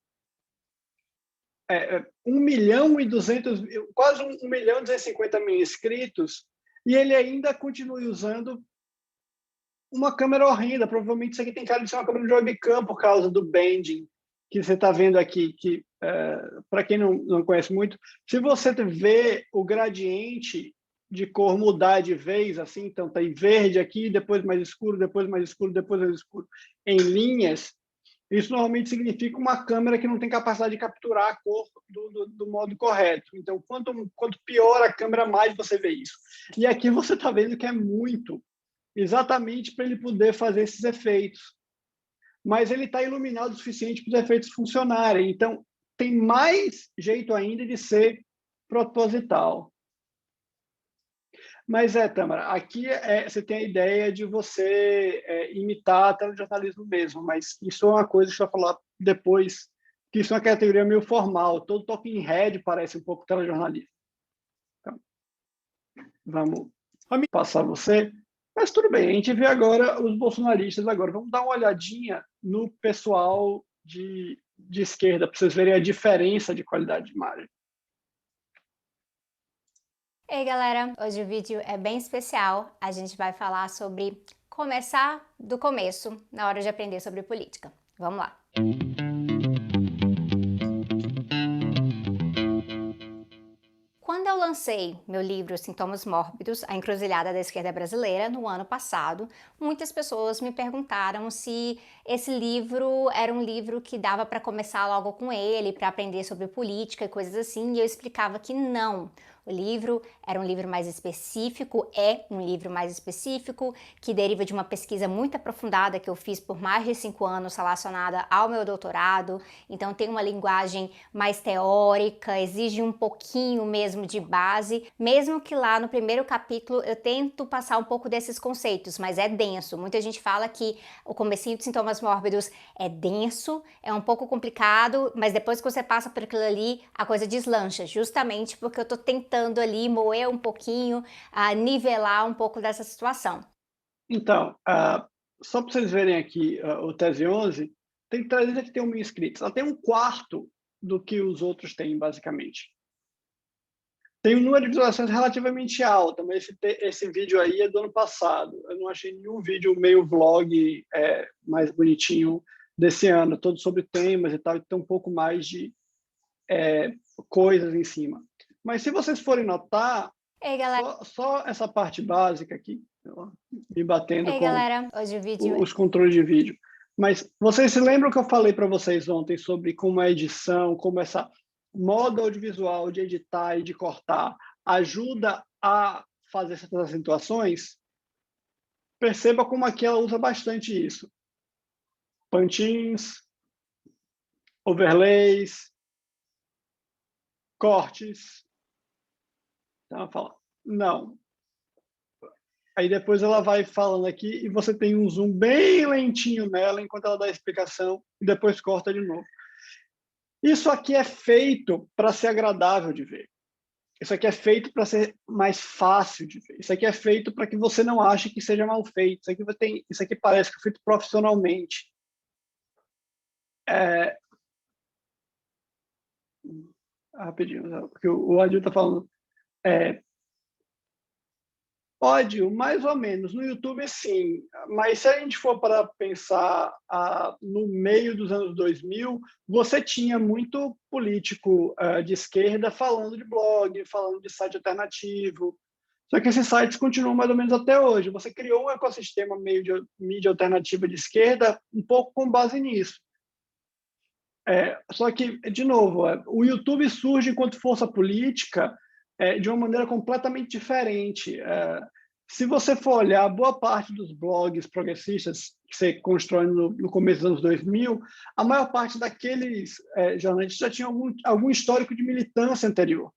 1.200.000, quase 1.250.000 inscritos, e ele ainda continue usando uma câmera horrenda. Provavelmente isso aqui tem cara de ser uma câmera de webcam por causa do bending que você está vendo aqui, que para quem não conhece muito, se você vê o gradiente de cor mudar de vez, assim, então tá em verde aqui, depois mais escuro, depois mais escuro, depois mais escuro, em linhas, isso normalmente significa uma câmera que não tem capacidade de capturar a cor do modo correto. Então, quanto pior a câmera, mais você vê isso. E aqui você está vendo que é muito, exatamente para ele poder fazer esses efeitos. Mas ele está iluminado o suficiente para os efeitos funcionarem. Então, tem mais jeito ainda de ser proposital. Mas Tâmara, aqui você tem a ideia de você imitar telejornalismo mesmo, mas isso é uma coisa que eu vou falar depois, que isso é uma categoria meio formal. Todo Talking Head parece um pouco telejornalismo. Então, vamos passar você. Mas tudo bem, a gente vê agora os bolsonaristas agora. Vamos dar uma olhadinha no pessoal de esquerda, para vocês verem a diferença de qualidade de imagem. Ei galera, hoje o vídeo é bem especial. A gente vai falar sobre começar do começo na hora de aprender sobre política. Vamos lá! lancei meu livro Sintomas Mórbidos, A Encruzilhada da Esquerda Brasileira, no ano passado, muitas pessoas me perguntaram se esse livro era um livro que dava para começar logo com ele, para aprender sobre política e coisas assim, e eu explicava que não. O livro era um livro mais específico, é um livro mais específico, que deriva de uma pesquisa muito aprofundada que eu fiz por mais de 5 anos relacionada ao meu doutorado, então tem uma linguagem mais teórica, exige um pouquinho mesmo de base, mesmo que lá no primeiro capítulo eu tento passar um pouco desses conceitos, mas é denso. Muita gente fala que o comecinho de Sintomas Mórbidos é denso, é um pouco complicado, mas depois que você passa por aquilo ali, a coisa deslancha, justamente porque eu tô tentando ali moer um pouquinho, nivelar um pouco dessa situação. Então, só para vocês verem aqui, o Tese 11 tem 301 mil inscritos. Ela tem um quarto do que os outros têm, basicamente. Tem um número de visualizações relativamente alto, mas esse vídeo aí é do ano passado. Eu não achei nenhum vídeo meio vlog mais bonitinho desse ano, todo sobre temas e tal, e tem um pouco mais de coisas em cima. Mas se vocês forem notar, só essa parte básica aqui, me batendo com galera, hoje o vídeo os controles de vídeo. Mas vocês se lembram que eu falei para vocês ontem sobre como a edição, como essa modo audiovisual de editar e de cortar ajuda a fazer essas acentuações? Perceba como aqui ela usa bastante isso. Punch-ins, overlays, cortes. Então ela fala, não. Aí depois ela vai falando aqui e você tem um zoom bem lentinho nela enquanto ela dá a explicação e depois corta de novo. Isso aqui é feito para ser agradável de ver. Isso aqui é feito para ser mais fácil de ver. Isso aqui é feito para que você não ache que seja mal feito. Isso aqui parece que é feito profissionalmente. Rapidinho, porque o Adil está falando. Ódio, mais ou menos. No YouTube, sim. Mas se a gente for para pensar no meio dos anos 2000, você tinha muito político de esquerda falando de blog, falando de site alternativo. Só que esses sites continuam mais ou menos até hoje. Você criou um ecossistema meio de mídia alternativa de esquerda um pouco com base nisso. Só que, de novo, o YouTube surge enquanto força política de uma maneira completamente diferente. Se você for olhar, boa parte dos blogs progressistas que você constrói no começo dos anos 2000, a maior parte daqueles jornalistas já tinha algum histórico de militância anterior.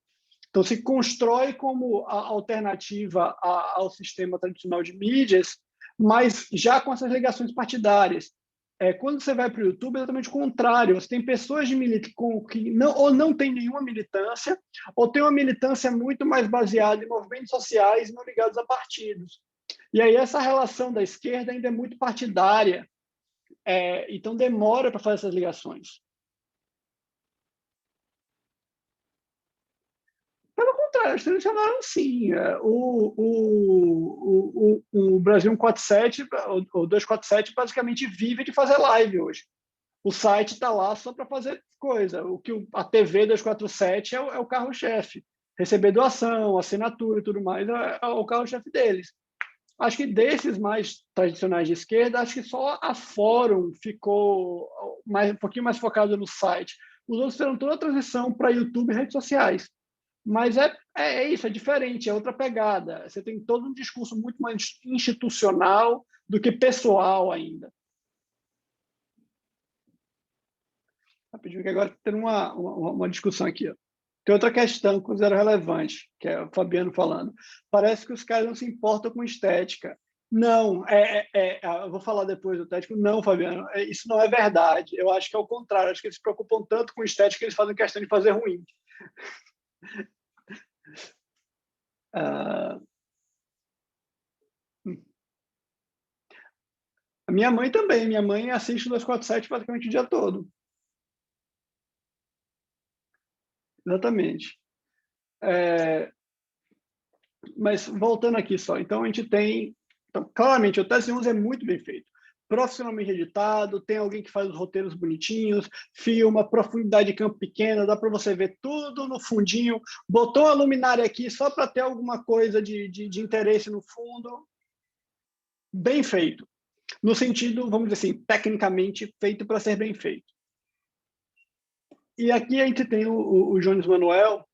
Então, se constrói como a alternativa ao sistema tradicional de mídias, mas já com essas ligações partidárias. Quando você vai para o YouTube, é exatamente o contrário. Você tem pessoas que não tem nenhuma militância, ou tem uma militância muito mais baseada em movimentos sociais e não ligados a partidos. E aí essa relação da esquerda ainda é muito partidária, então demora para fazer essas ligações. Pelo contrário, eles selecionaram sim. O Brasil 147, ou 247, basicamente vive de fazer live hoje. O site está lá só para fazer coisa. O que a TV 247 é o carro-chefe. Receber doação, assinatura e tudo mais é o carro-chefe deles. Acho que desses mais tradicionais de esquerda, acho que só a Fórum ficou um pouquinho mais focado no site. Os outros fizeram toda a transição para YouTube e redes sociais. Mas isso, é diferente, é outra pegada. Você tem todo um discurso muito mais institucional do que pessoal ainda. Rapidinho, que agora está tendo uma discussão aqui. Ó. Tem outra questão que eu considero relevante, que é o Fabiano falando. Parece que os caras não se importam com estética. Não, eu vou falar depois do estético. Não, Fabiano, isso não é verdade. Eu acho que é o contrário. Acho que eles se preocupam tanto com estética que eles fazem questão de fazer ruim. A minha mãe também. Minha mãe assiste o 247 praticamente o dia todo. Exatamente. Mas voltando aqui só. Então, a gente tem... Então, claramente, o Tese 11 é muito bem feito. profissionalmente editado, tem alguém que faz os roteiros bonitinhos, filma, profundidade de campo pequena, dá para você ver tudo no fundinho, botou a luminária aqui só para ter alguma coisa de interesse no fundo, bem feito. No sentido, vamos dizer assim, tecnicamente feito para ser bem feito. E aqui a gente tem o Jones Manuel,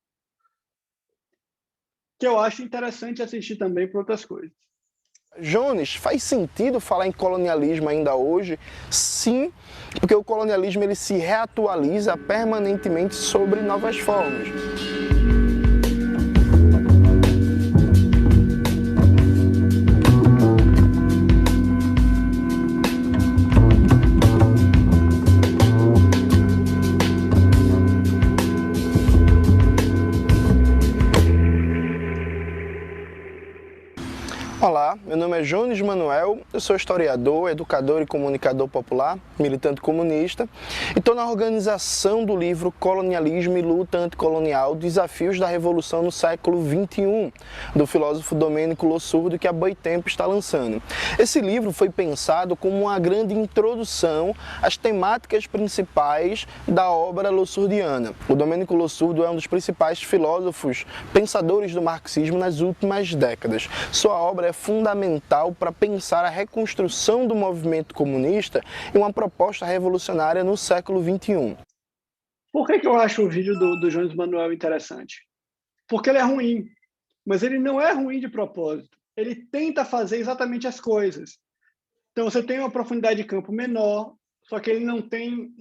que eu acho interessante assistir também por outras coisas. Jones, faz sentido falar em colonialismo ainda hoje? Sim, porque o colonialismo ele se reatualiza permanentemente sobre novas formas. Olá, meu nome é Jones Manuel, eu sou historiador, educador e comunicador popular, militante comunista, e estou na organização do livro Colonialismo e Luta Anticolonial, Desafios da Revolução no Século XXI, do filósofo Domênico Lossurdo, que há boi tempo está lançando. Esse livro foi pensado como uma grande introdução às temáticas principais da obra lossurdiana. O Domênico Lossurdo é um dos principais filósofos, pensadores do marxismo nas últimas décadas. Sua obra é fundamental para pensar a reconstrução do movimento comunista e uma proposta revolucionária no século XXI. Por que eu acho o vídeo do Jones Manuel interessante? Porque ele é ruim, mas ele não é ruim de propósito. Ele tenta fazer exatamente as coisas. Então você tem uma profundidade de campo menor, só que ele não tem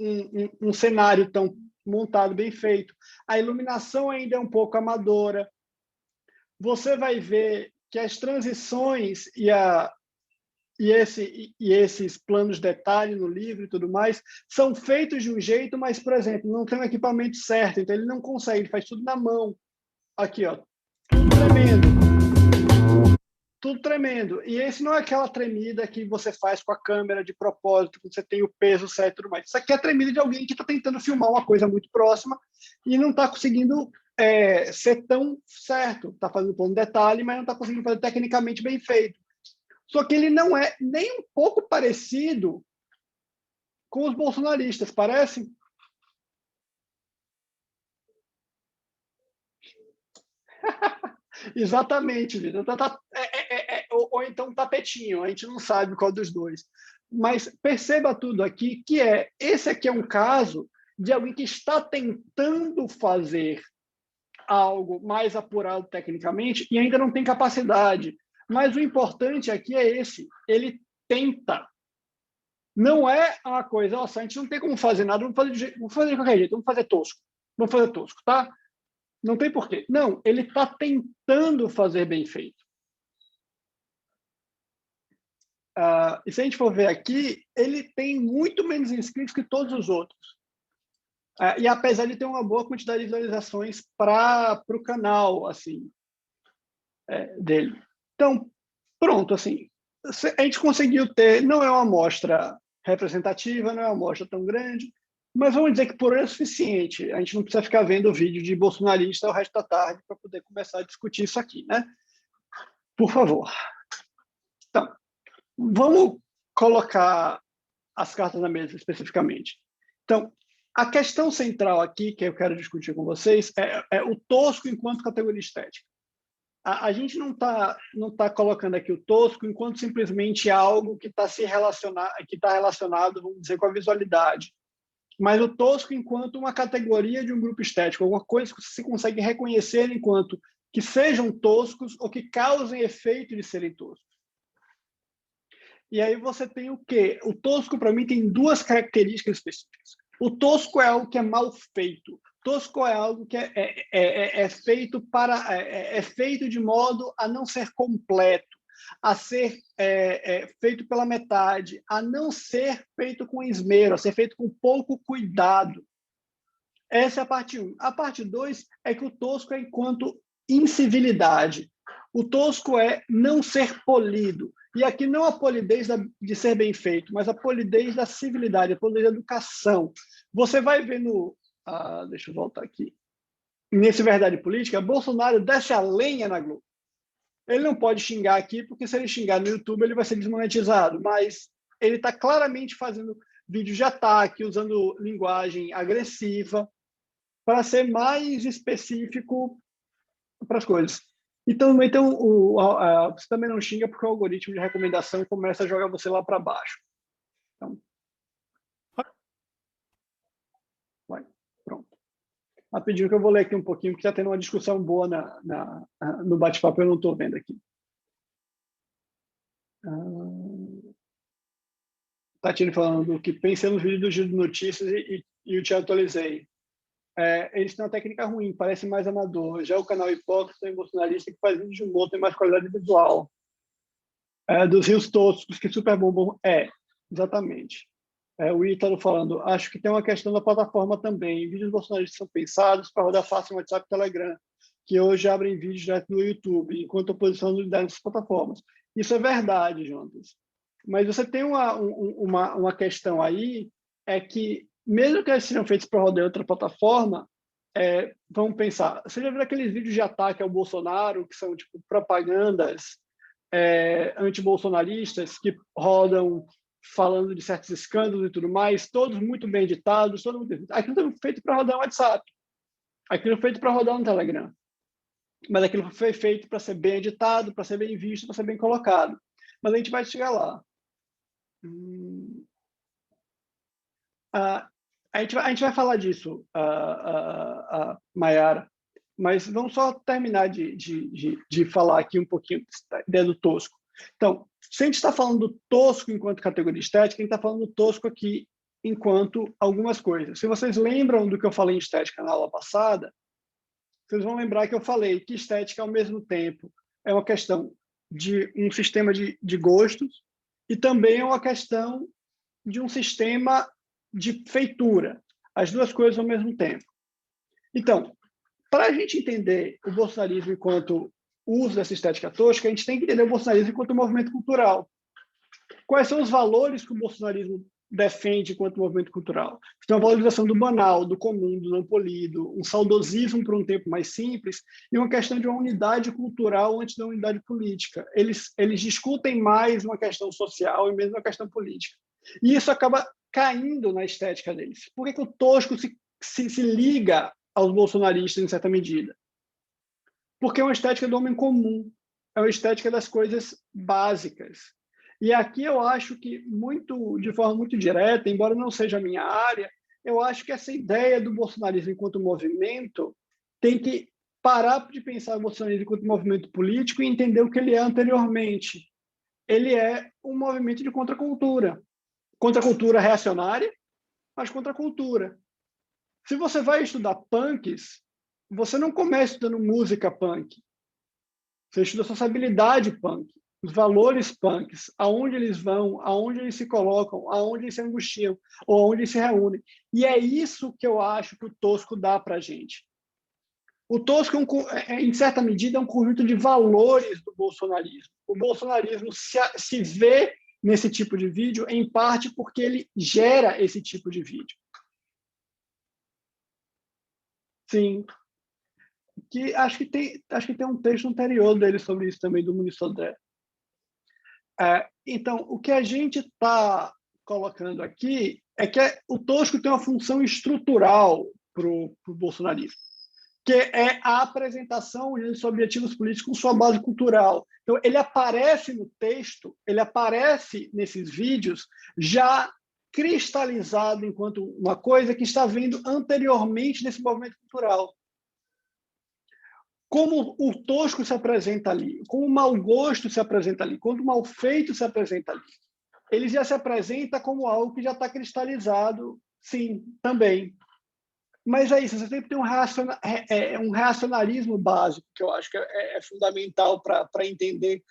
um cenário tão montado, bem feito. A iluminação ainda é um pouco amadora. Você vai ver que as transições e esses planos de detalhe no livro e tudo mais são feitos de um jeito, mas, por exemplo, não tem um equipamento certo, então ele não consegue, ele faz tudo na mão. Aqui, ó, tudo tremendo. Tudo tremendo. E esse não é aquela tremida que você faz com a câmera de propósito, que você tem o peso certo e tudo mais. Isso aqui é a tremida de alguém que está tentando filmar uma coisa muito próxima e não está conseguindo ser tão certo. Está fazendo plano de detalhe, mas não está conseguindo fazer tecnicamente bem feito. Só que ele não é nem um pouco parecido com os bolsonaristas, parece? Exatamente, Vitor. Ou então tapetinho, a gente não sabe qual dos dois. Mas perceba tudo aqui, que esse aqui é um caso de alguém que está tentando fazer algo mais apurado tecnicamente e ainda não tem capacidade. Mas o importante aqui é esse, ele tenta. Não é uma coisa, nossa, a gente não tem como fazer nada, vamos fazer de qualquer jeito, vamos fazer tosco, tá? Não tem porquê. Não, ele está tentando fazer bem feito. E se a gente for ver aqui, ele tem muito menos inscritos que todos os outros. E apesar de ter uma boa quantidade de visualizações para o canal assim, dele. Então, pronto, assim, a gente conseguiu ter, não é uma amostra representativa, não é uma amostra tão grande, mas vamos dizer que por hoje é suficiente. A gente não precisa ficar vendo o vídeo de bolsonarista o resto da tarde para poder começar a discutir isso aqui, né? Por favor. Então, vamos colocar as cartas na mesa especificamente. Então, a questão central aqui, que eu quero discutir com vocês, é o tosco enquanto categoria estética. A gente não tá colocando aqui o tosco enquanto simplesmente algo que está relacionado, vamos dizer, com a visualidade. Mas o tosco enquanto uma categoria de um grupo estético, alguma coisa que você consegue reconhecer enquanto que sejam toscos ou que causem efeito de serem toscos. E aí você tem o quê? O tosco, para mim, tem duas características específicas. O tosco é algo que é mal feito. Tosco é algo que é feito de modo a não ser completo, a ser feito pela metade, a não ser feito com esmero, a ser feito com pouco cuidado. Essa é a parte 1. A parte 2 é que o tosco é enquanto incivilidade. O tosco é não ser polido. E aqui não a polidez de ser bem feito, mas a polidez da civilidade, a polidez da educação. Você vai ver no... deixa eu voltar aqui. Nesse Verdade Política, Bolsonaro desce a lenha na Globo. Ele não pode xingar aqui, porque se ele xingar no YouTube, ele vai ser desmonetizado. Mas ele está claramente fazendo vídeos de ataque, usando linguagem agressiva, para ser mais específico para as coisas. Então você também não xinga porque o algoritmo de recomendação começa a jogar você lá para baixo. Então, vai, pronto. Rapidinho que eu vou ler aqui um pouquinho, porque está tendo uma discussão boa no bate-papo, eu não estou vendo aqui. Tatiane falando que pensei nos vídeos do Giro de Notícias e eu te atualizei. Eles têm uma técnica ruim, parece mais amador. Já o canal hipócrita e bolsonarista que faz vídeo de humor tem mais qualidade visual. Dos rios toscos que super bombam. Exatamente. O Ítalo falando, acho que tem uma questão da plataforma também. Vídeos bolsonaristas são pensados para rodar fácil no WhatsApp e Telegram, que hoje abrem vídeos direto no YouTube, enquanto a oposição não lidera nessas plataformas. Isso é verdade, Jonas. Mas você tem uma questão aí, é que, mesmo que eles sejam feitos para rodar em outra plataforma, vamos pensar, você já viu aqueles vídeos de ataque ao Bolsonaro, que são tipo propagandas antibolsonaristas, que rodam falando de certos escândalos e tudo mais, todos muito bem editados, aquilo foi feito para rodar no WhatsApp, aquilo foi feito para rodar no Telegram, mas aquilo foi feito para ser bem editado, para ser bem visto, para ser bem colocado. Mas a gente vai chegar lá. A gente vai falar disso, Mayara, mas vamos só terminar de falar aqui um pouquinho da ideia do tosco. Então, se a gente está falando do tosco enquanto categoria estética, a gente está falando do tosco aqui enquanto algumas coisas. Se vocês lembram do que eu falei em estética na aula passada, vocês vão lembrar que eu falei que estética, ao mesmo tempo, é uma questão de um sistema de gostos e também é uma questão de um sistema de feitura. As duas coisas ao mesmo tempo. Então, para a gente entender o bolsonarismo enquanto uso dessa estética tosca, a gente tem que entender o bolsonarismo enquanto movimento cultural. Quais são os valores que o bolsonarismo defende enquanto movimento cultural? Então, a valorização do banal, do comum, do não polido, um saudosismo para um tempo mais simples e uma questão de uma unidade cultural antes da unidade política. Eles discutem mais uma questão social e mesmo uma questão política. E isso acaba caindo na estética deles. Por que o tosco se liga aos bolsonaristas em certa medida? Porque é uma estética do homem comum, é uma estética das coisas básicas. E aqui eu acho que, de forma muito direta, embora não seja a minha área, eu acho que essa ideia do bolsonarismo enquanto movimento tem que parar de pensar o bolsonarismo enquanto movimento político e entender o que ele é anteriormente. Ele é um movimento de contracultura. Contracultura reacionária, mas contracultura. Se você vai estudar punks, você não começa estudando música punk. Você estuda a sociabilidade punk, os valores punks, aonde eles vão, aonde eles se colocam, aonde eles se angustiam, ou aonde eles se reúnem. E é isso que eu acho que o tosco dá para a gente. O tosco, em certa medida, é um conjunto de valores do bolsonarismo. O bolsonarismo se vê nesse tipo de vídeo, em parte porque ele gera esse tipo de vídeo. Sim. Que acho que tem um texto anterior dele sobre isso também, do Muniz Sodré. Então, o que a gente está colocando aqui é que o tosco tem uma função estrutural para o bolsonarismo, que é a apresentação dos objetivos políticos com sua base cultural. Então, ele aparece no texto, ele aparece nesses vídeos já cristalizado enquanto uma coisa que está vindo anteriormente nesse movimento cultural. Como o tosco se apresenta ali, como o mau gosto se apresenta ali, como o mal feito se apresenta ali. Ele já se apresenta como algo que já está cristalizado, sim, também. Mas é isso, você sempre tem um reacionarismo básico, que eu acho que é fundamental para entender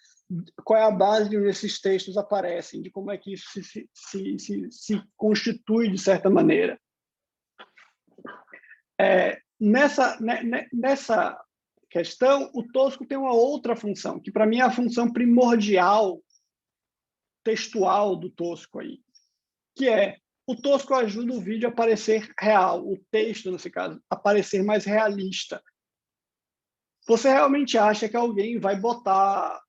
qual é a base de onde esses textos aparecem, de como é que isso se constitui de certa maneira. Nessa questão, o tosco tem uma outra função, que para mim é a função primordial textual do tosco aí, que é o tosco ajuda o vídeo a parecer real, o texto, nesse caso, a parecer mais realista. Você realmente acha que alguém vai botar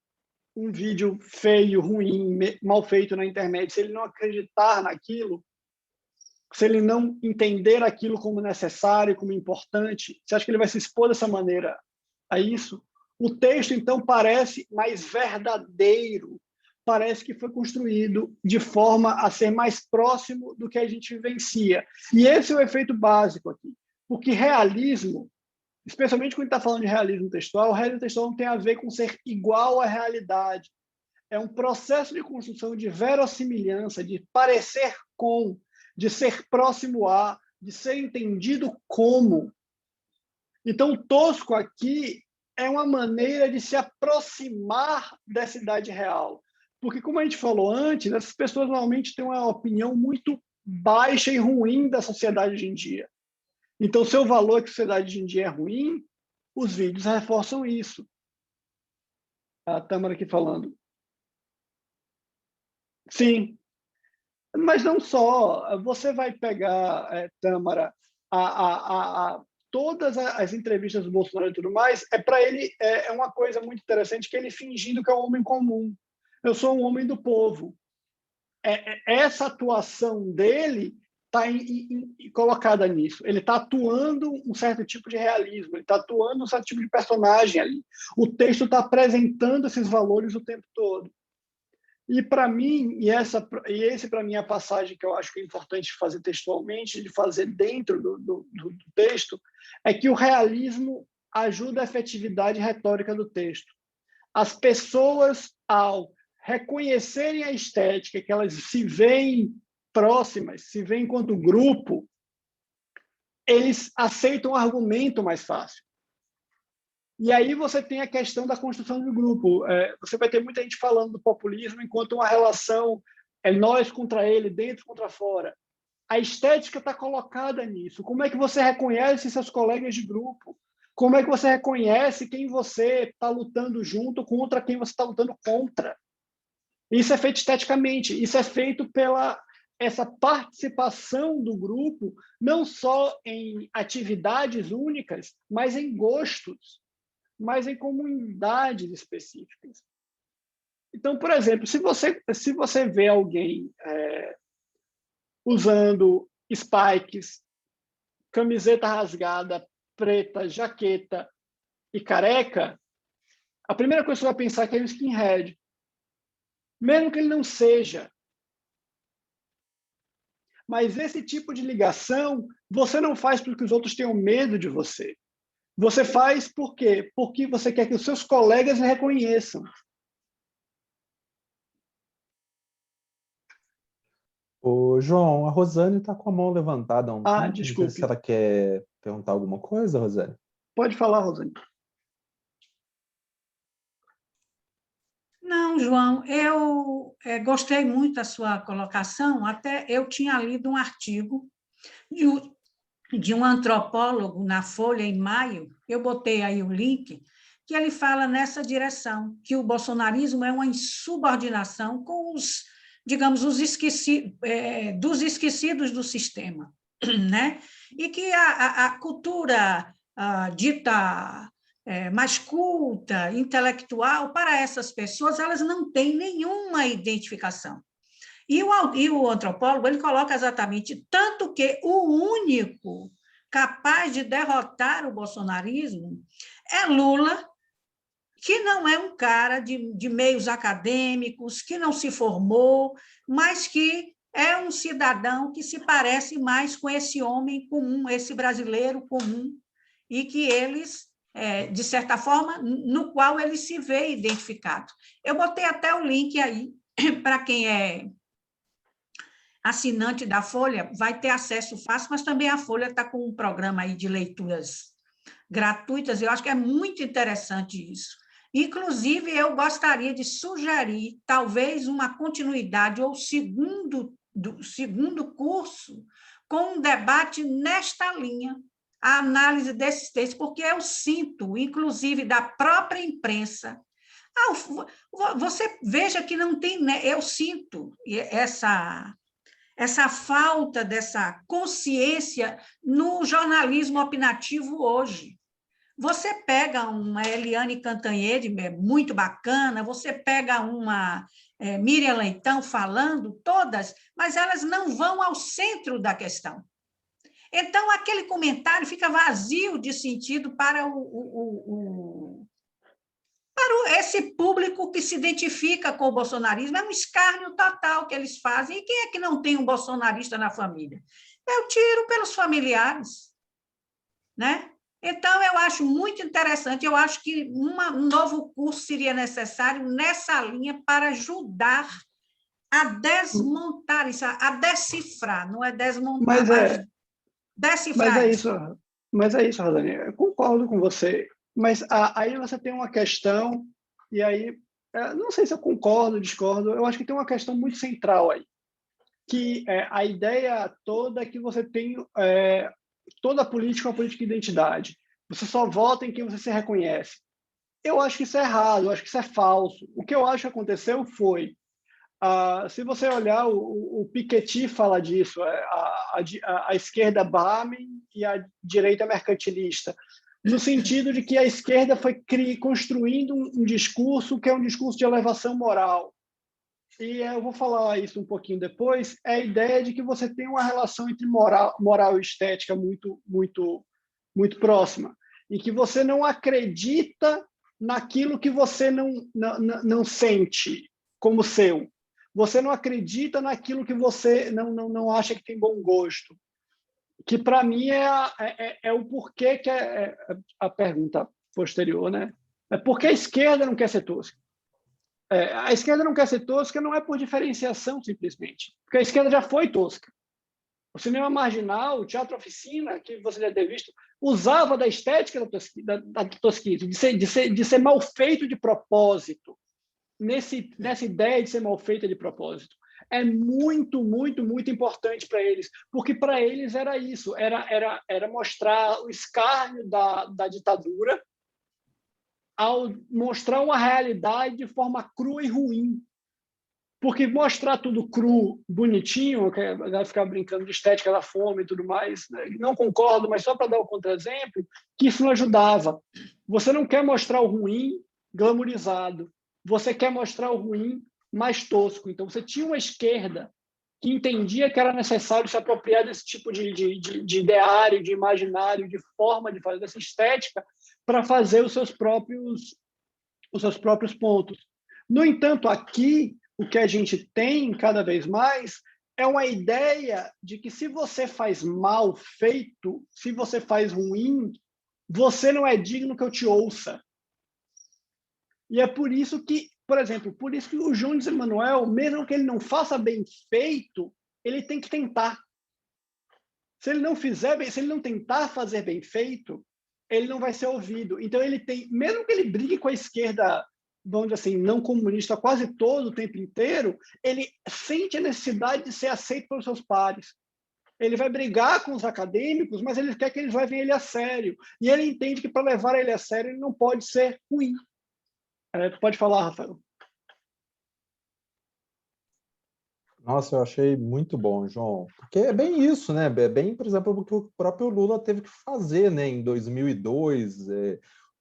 um vídeo feio, ruim, mal feito na internet, se ele não acreditar naquilo, se ele não entender aquilo como necessário, como importante, você acha que ele vai se expor dessa maneira a isso? O texto, então, parece mais verdadeiro, parece que foi construído de forma a ser mais próximo do que a gente vivencia. E esse é o efeito básico aqui, porque realismo, especialmente quando está falando de realismo textual, o realismo textual não tem a ver com ser igual à realidade. É um processo de construção de verossimilhança, de parecer com, de ser próximo a, de ser entendido como. Então, o tosco aqui é uma maneira de se aproximar dessa idade real. Porque, como a gente falou antes, essas pessoas normalmente têm uma opinião muito baixa e ruim da sociedade hoje em dia. Então, se o valor que a sociedade hoje em dia é ruim, os vídeos reforçam isso. A Tâmara aqui falando. Sim. Mas não só. Você vai pegar, Tâmara, todas as entrevistas do Bolsonaro e tudo mais, para ele é uma coisa muito interessante, que ele fingindo que é um homem comum. Eu sou um homem do povo. Essa atuação dele está colocada nisso. Ele está atuando um certo tipo de realismo, ele está atuando um certo tipo de personagem ali. O texto está apresentando esses valores o tempo todo. E para mim, esse para mim é a passagem que eu acho que é importante fazer textualmente, de fazer dentro do texto, é que o realismo ajuda a efetividade retórica do texto. As pessoas, ao reconhecerem a estética, que elas se veem próximas, se veem enquanto grupo, eles aceitam o argumento mais fácil. E aí você tem a questão da construção do grupo. Você vai ter muita gente falando do populismo enquanto uma relação nós contra ele, dentro contra fora. A estética está colocada nisso. Como é que você reconhece seus colegas de grupo? Como é que você reconhece quem você está lutando junto contra quem você está lutando contra? Isso é feito esteticamente. Isso é feito pela essa participação do grupo, não só em atividades únicas, mas em gostos, mas em comunidades específicas. Então, por exemplo, se você vê alguém usando spikes, camiseta rasgada, preta, jaqueta e careca, a primeira coisa que você vai pensar é que é um skinhead. Mesmo que ele não seja. Mas esse tipo de ligação você não faz porque os outros tenham medo de você. Você faz por quê? Porque você quer que os seus colegas lhe reconheçam. Ô, João, a Rosane está com a mão levantada há um tempo. Desculpe. Não sei se ela quer perguntar alguma coisa, Rosane. Pode falar, Rosane. Não, João, eu gostei muito da sua colocação. Até eu tinha lido um artigo de um antropólogo na Folha, em maio, eu botei aí o link, que ele fala nessa direção, que o bolsonarismo é uma insubordinação com os, digamos, dos esquecidos do sistema, né? E que a cultura dita mais culta, intelectual, para essas pessoas, elas não têm nenhuma identificação. E o antropólogo ele coloca exatamente tanto que o único capaz de derrotar o bolsonarismo é Lula, que não é um cara de meios acadêmicos, que não se formou, mas que é um cidadão que se parece mais com esse homem comum, esse brasileiro comum, e que eles, de certa forma, no qual ele se vê identificado. Eu botei até o link aí, para quem é assinante da Folha, vai ter acesso fácil, mas também a Folha está com um programa aí de leituras gratuitas, eu acho que é muito interessante isso. Inclusive, eu gostaria de sugerir, talvez, uma continuidade ou segundo curso com um debate nesta linha, a análise desses textos, porque eu sinto, inclusive, da própria imprensa, você veja que não tem, né? Eu sinto essa falta dessa consciência no jornalismo opinativo hoje. Você pega uma Eliane Cantanhede, muito bacana, você pega uma Miriam Leitão falando, todas, mas elas não vão ao centro da questão. Então, aquele comentário fica vazio de sentido para esse público que se identifica com o bolsonarismo. É um escárnio total que eles fazem. E quem é que não tem um bolsonarista na família? Eu tiro pelos familiares, né? Então, eu acho muito interessante, eu acho que um novo curso seria necessário nessa linha para ajudar a desmontar isso, a decifrar, não é desmontar, mas decifrar. Mas é isso, Rosane, eu concordo com você, mas aí você tem uma questão, e aí, não sei se eu concordo, discordo, eu acho que tem uma questão muito central aí, que a ideia toda é que você tem... toda política é uma política de identidade. Você só vota em quem você se reconhece. Eu acho que isso é errado, eu acho que isso é falso. O que eu acho que aconteceu foi, se você olhar, o Piketty fala disso, a esquerda Brahmin e a direita mercantilista, no sentido de que a esquerda foi construindo um discurso que é um discurso de elevação moral. E eu vou falar isso um pouquinho depois, é a ideia de que você tem uma relação entre moral e estética muito, muito, muito próxima, e que você não acredita naquilo que você não sente como seu. Você não acredita naquilo que você não acha que tem bom gosto. Que, para mim, é o porquê que é a pergunta posterior, né? É porque a esquerda não quer ser tosca. A esquerda não quer ser tosca não é por diferenciação, simplesmente. Porque a esquerda já foi tosca. O cinema marginal, o teatro oficina, que você já ter visto, usava da estética da tosquice, de ser mal feito de propósito. Nessa ideia de ser mal feita de propósito. É muito, muito, muito importante para eles, porque para eles era isso, era mostrar o escárnio da ditadura ao mostrar uma realidade de forma crua e ruim. Porque mostrar tudo cru, bonitinho, que vai ficar brincando de estética da fome e tudo mais, né? Não concordo, mas só para dar o contra-exemplo, que isso não ajudava. Você não quer mostrar o ruim glamourizado, você quer mostrar o ruim mais tosco. Então, você tinha uma esquerda que entendia que era necessário se apropriar desse tipo de ideário, de imaginário, de forma de fazer dessa estética para fazer os seus próprios pontos. No entanto, aqui, o que a gente tem cada vez mais é uma ideia de que se você faz mal feito, se você faz ruim, você não é digno que eu te ouça. E é por isso que, por exemplo, por isso que o João de Emanuel, mesmo que ele não faça bem feito, ele tem que tentar. Se ele não fizer bem, se ele não tentar fazer bem feito, ele não vai ser ouvido. Então ele tem, mesmo que ele brigue com a esquerda, vamos dizer assim, não comunista quase todo o tempo inteiro, ele sente a necessidade de ser aceito pelos seus pares. Ele vai brigar com os acadêmicos, mas ele quer que eles levem ele a sério. E ele entende que para levar ele a sério, ele não pode ser ruim. Pode falar, Rafael. Nossa, eu achei muito bom, João. Porque é bem isso, né? É bem, por exemplo, o que o próprio Lula teve que fazer, né? Em 2002,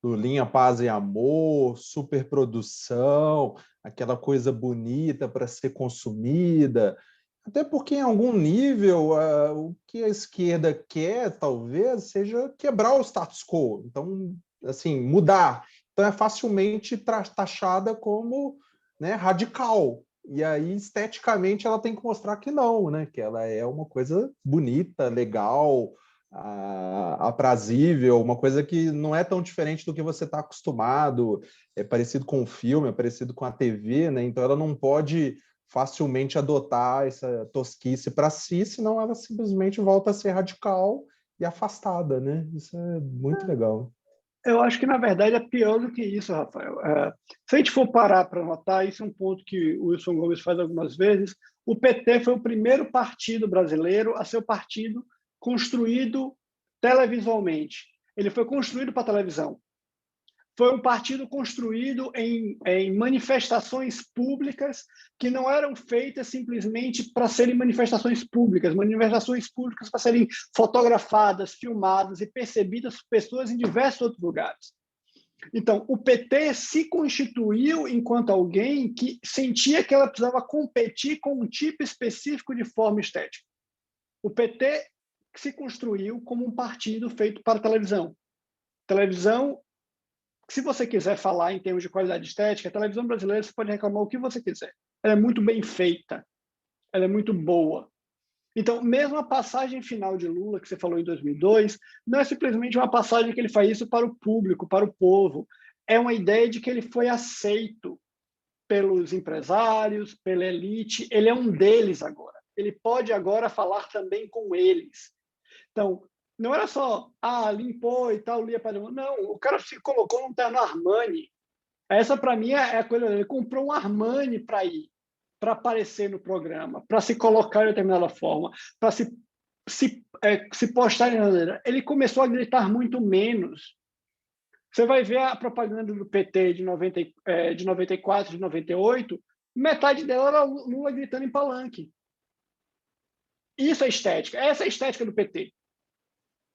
Lulinha, Paz e Amor, superprodução, aquela coisa bonita para ser consumida. Até porque, em algum nível, o que a esquerda quer, talvez, seja quebrar o status quo. Então, assim, mudar. Então, é facilmente taxada como, né, radical. E aí, esteticamente, ela tem que mostrar que não, né? Que ela é uma coisa bonita, legal, aprazível, uma coisa que não é tão diferente do que você está acostumado, é parecido com o filme, é parecido com a TV, né? Então, ela não pode facilmente adotar essa tosquice para si, senão ela simplesmente volta a ser radical e afastada, né? Isso é muito legal. Eu acho que, na verdade, é pior do que isso, Rafael. Se a gente for parar para notar, isso é um ponto que o Wilson Gomes faz algumas vezes, o PT foi o primeiro partido brasileiro a ser o partido construído televisualmente. Ele foi construído para a televisão. Foi um partido construído em manifestações públicas que não eram feitas simplesmente para serem manifestações públicas para serem fotografadas, filmadas e percebidas por pessoas em diversos outros lugares. Então, o PT se constituiu enquanto alguém que sentia que ela precisava competir com um tipo específico de forma estética. O PT se construiu como um partido feito para televisão. Televisão, se você quiser falar em termos de qualidade estética, a televisão brasileira você pode reclamar o que você quiser. Ela é muito bem feita, ela é muito boa. Então, mesmo a passagem final de Lula, que você falou em 2002, não é simplesmente uma passagem que ele faz isso para o público, para o povo. É uma ideia de que ele foi aceito pelos empresários, pela elite. Ele é um deles agora. Ele pode agora falar também com eles. Então, não era só, limpou e tal, Lia Padrão. Não, o cara se colocou num terno Armani. Essa, para mim, é a coisa. Ele comprou um Armani para ir, para aparecer no programa, para se colocar de determinada forma, para se postar de maneira. Ele começou a gritar muito menos. Você vai ver a propaganda do PT de 94, de 98, metade dela era Lula gritando em palanque. Isso é estética. Essa é a estética do PT.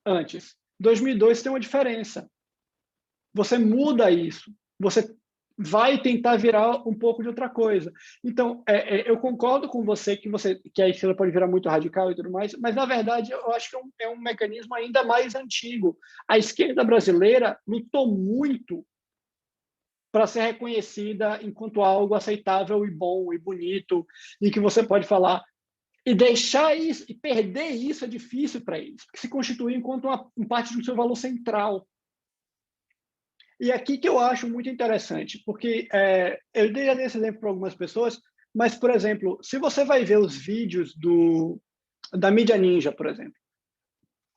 Antes. 2002 tem uma diferença. Você muda isso. Você vai tentar virar um pouco de outra coisa. Então, eu concordo com você que a esquerda pode virar muito radical e tudo mais, mas, na verdade, eu acho que é um mecanismo ainda mais antigo. A esquerda brasileira lutou muito para ser reconhecida enquanto algo aceitável e bom e bonito, e que você pode falar. E deixar isso, e perder isso é difícil para eles, porque se constituir enquanto uma parte do seu valor central. E aqui que eu acho muito interessante, porque eu dei esse exemplo para algumas pessoas, mas, por exemplo, se você vai ver os vídeos da Mídia Ninja, por exemplo,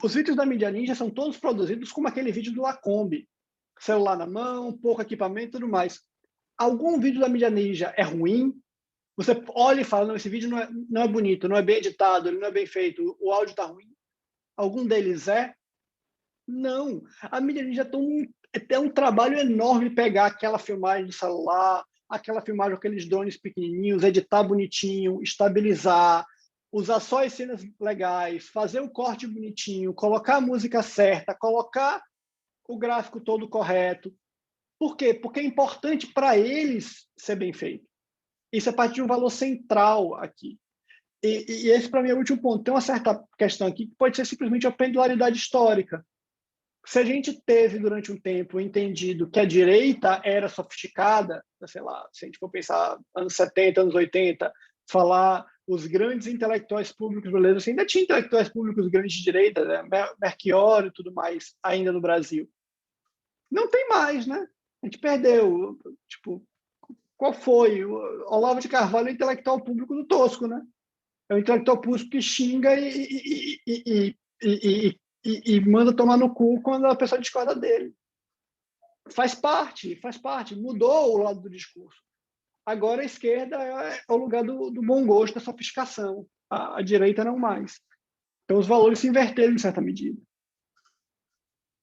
os vídeos da Mídia Ninja são todos produzidos como aquele vídeo do Lacombe, celular na mão, pouco equipamento e tudo mais. Algum vídeo da Mídia Ninja é ruim, você olha e fala, não, esse vídeo não é bonito, não é bem editado, ele não é bem feito, o áudio está ruim. Algum deles é? Não. A Mídia Ninja tem um trabalho enorme pegar aquela filmagem de celular, aquela filmagem com aqueles drones pequenininhos, editar bonitinho, estabilizar, usar só as cenas legais, fazer o corte bonitinho, colocar a música certa, colocar o gráfico todo correto. Por quê? Porque é importante para eles ser bem feito. Isso é parte de um valor central aqui. E esse, para mim, é o último ponto. Tem uma certa questão aqui que pode ser simplesmente a pendularidade histórica. Se a gente teve, durante um tempo, entendido que a direita era sofisticada, sei lá, se a gente for pensar anos 70, anos 80, falar os grandes intelectuais públicos brasileiros, ainda tinha intelectuais públicos grandes de direita, né? Melchior e tudo mais, ainda no Brasil. Não tem mais, né? A gente perdeu. Tipo, qual foi? O Olavo de Carvalho é o intelectual público do tosco, né? É o intelectual público que xinga e manda tomar no cu quando a pessoa discorda dele. Faz parte. Mudou o lado do discurso. Agora a esquerda é o lugar do bom gosto, da sofisticação. A direita não mais. Então os valores se inverteram em certa medida.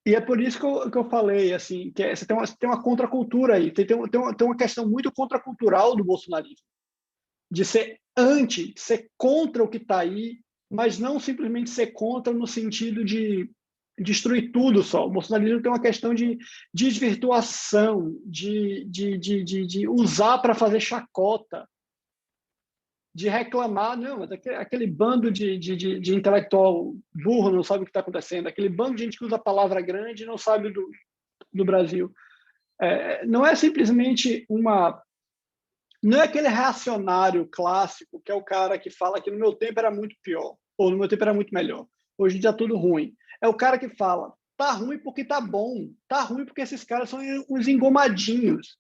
E é por isso que eu falei, assim, que você tem uma contracultura aí, tem uma questão muito contracultural do bolsonarismo, de ser de ser contra o que está aí, mas não simplesmente ser contra no sentido de destruir tudo só. O bolsonarismo tem uma questão de desvirtuação, de usar para fazer chacota, de reclamar, não, aquele bando de intelectual burro não sabe o que está acontecendo, aquele bando de gente que usa a palavra grande não sabe do Brasil. Não é simplesmente não é aquele reacionário clássico que é o cara que fala que no meu tempo era muito pior, ou no meu tempo era muito melhor, hoje em dia é tudo ruim. É o cara que fala, tá ruim porque tá bom, tá ruim porque esses caras são uns engomadinhos.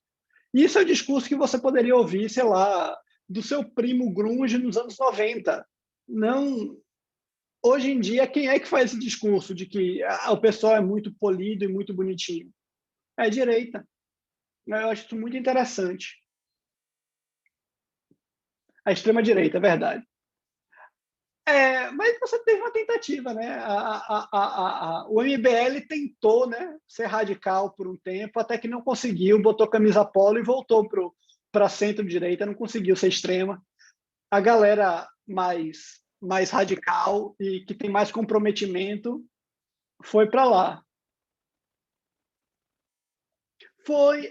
Isso é o discurso que você poderia ouvir, sei lá, do seu primo grunge nos anos 90. Não. Hoje em dia, quem é que faz esse discurso de que o pessoal é muito polido e muito bonitinho? É a direita. Eu acho isso muito interessante. A extrema-direita, é verdade. Mas você teve uma tentativa, né? O MBL tentou, né, ser radical por um tempo, até que não conseguiu, botou camisa polo e voltou para centro-direita, não conseguiu ser extrema. A galera mais radical e que tem mais comprometimento foi para lá.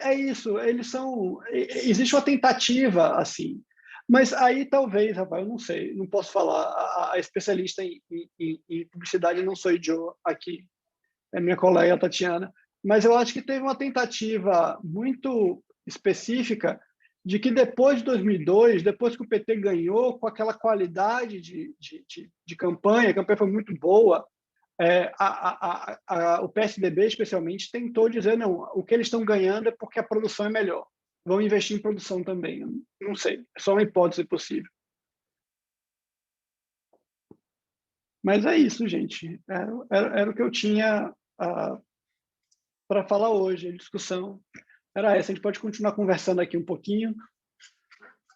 É isso. Eles são. Existe uma tentativa assim. Mas aí talvez, Rafael, eu não sei, não posso falar. A especialista em publicidade não sou eu aqui, é minha colega Tatiana. Mas eu acho que teve uma tentativa muito específica de que depois de 2002, depois que o PT ganhou com aquela qualidade de campanha, a campanha foi muito boa, o PSDB especialmente tentou dizer, não, o que eles estão ganhando é porque a produção é melhor. Vão investir em produção também. Não sei, é só uma hipótese possível. Mas é isso, gente. Era o que eu tinha para falar hoje. A discussão era essa. A gente pode continuar conversando aqui um pouquinho,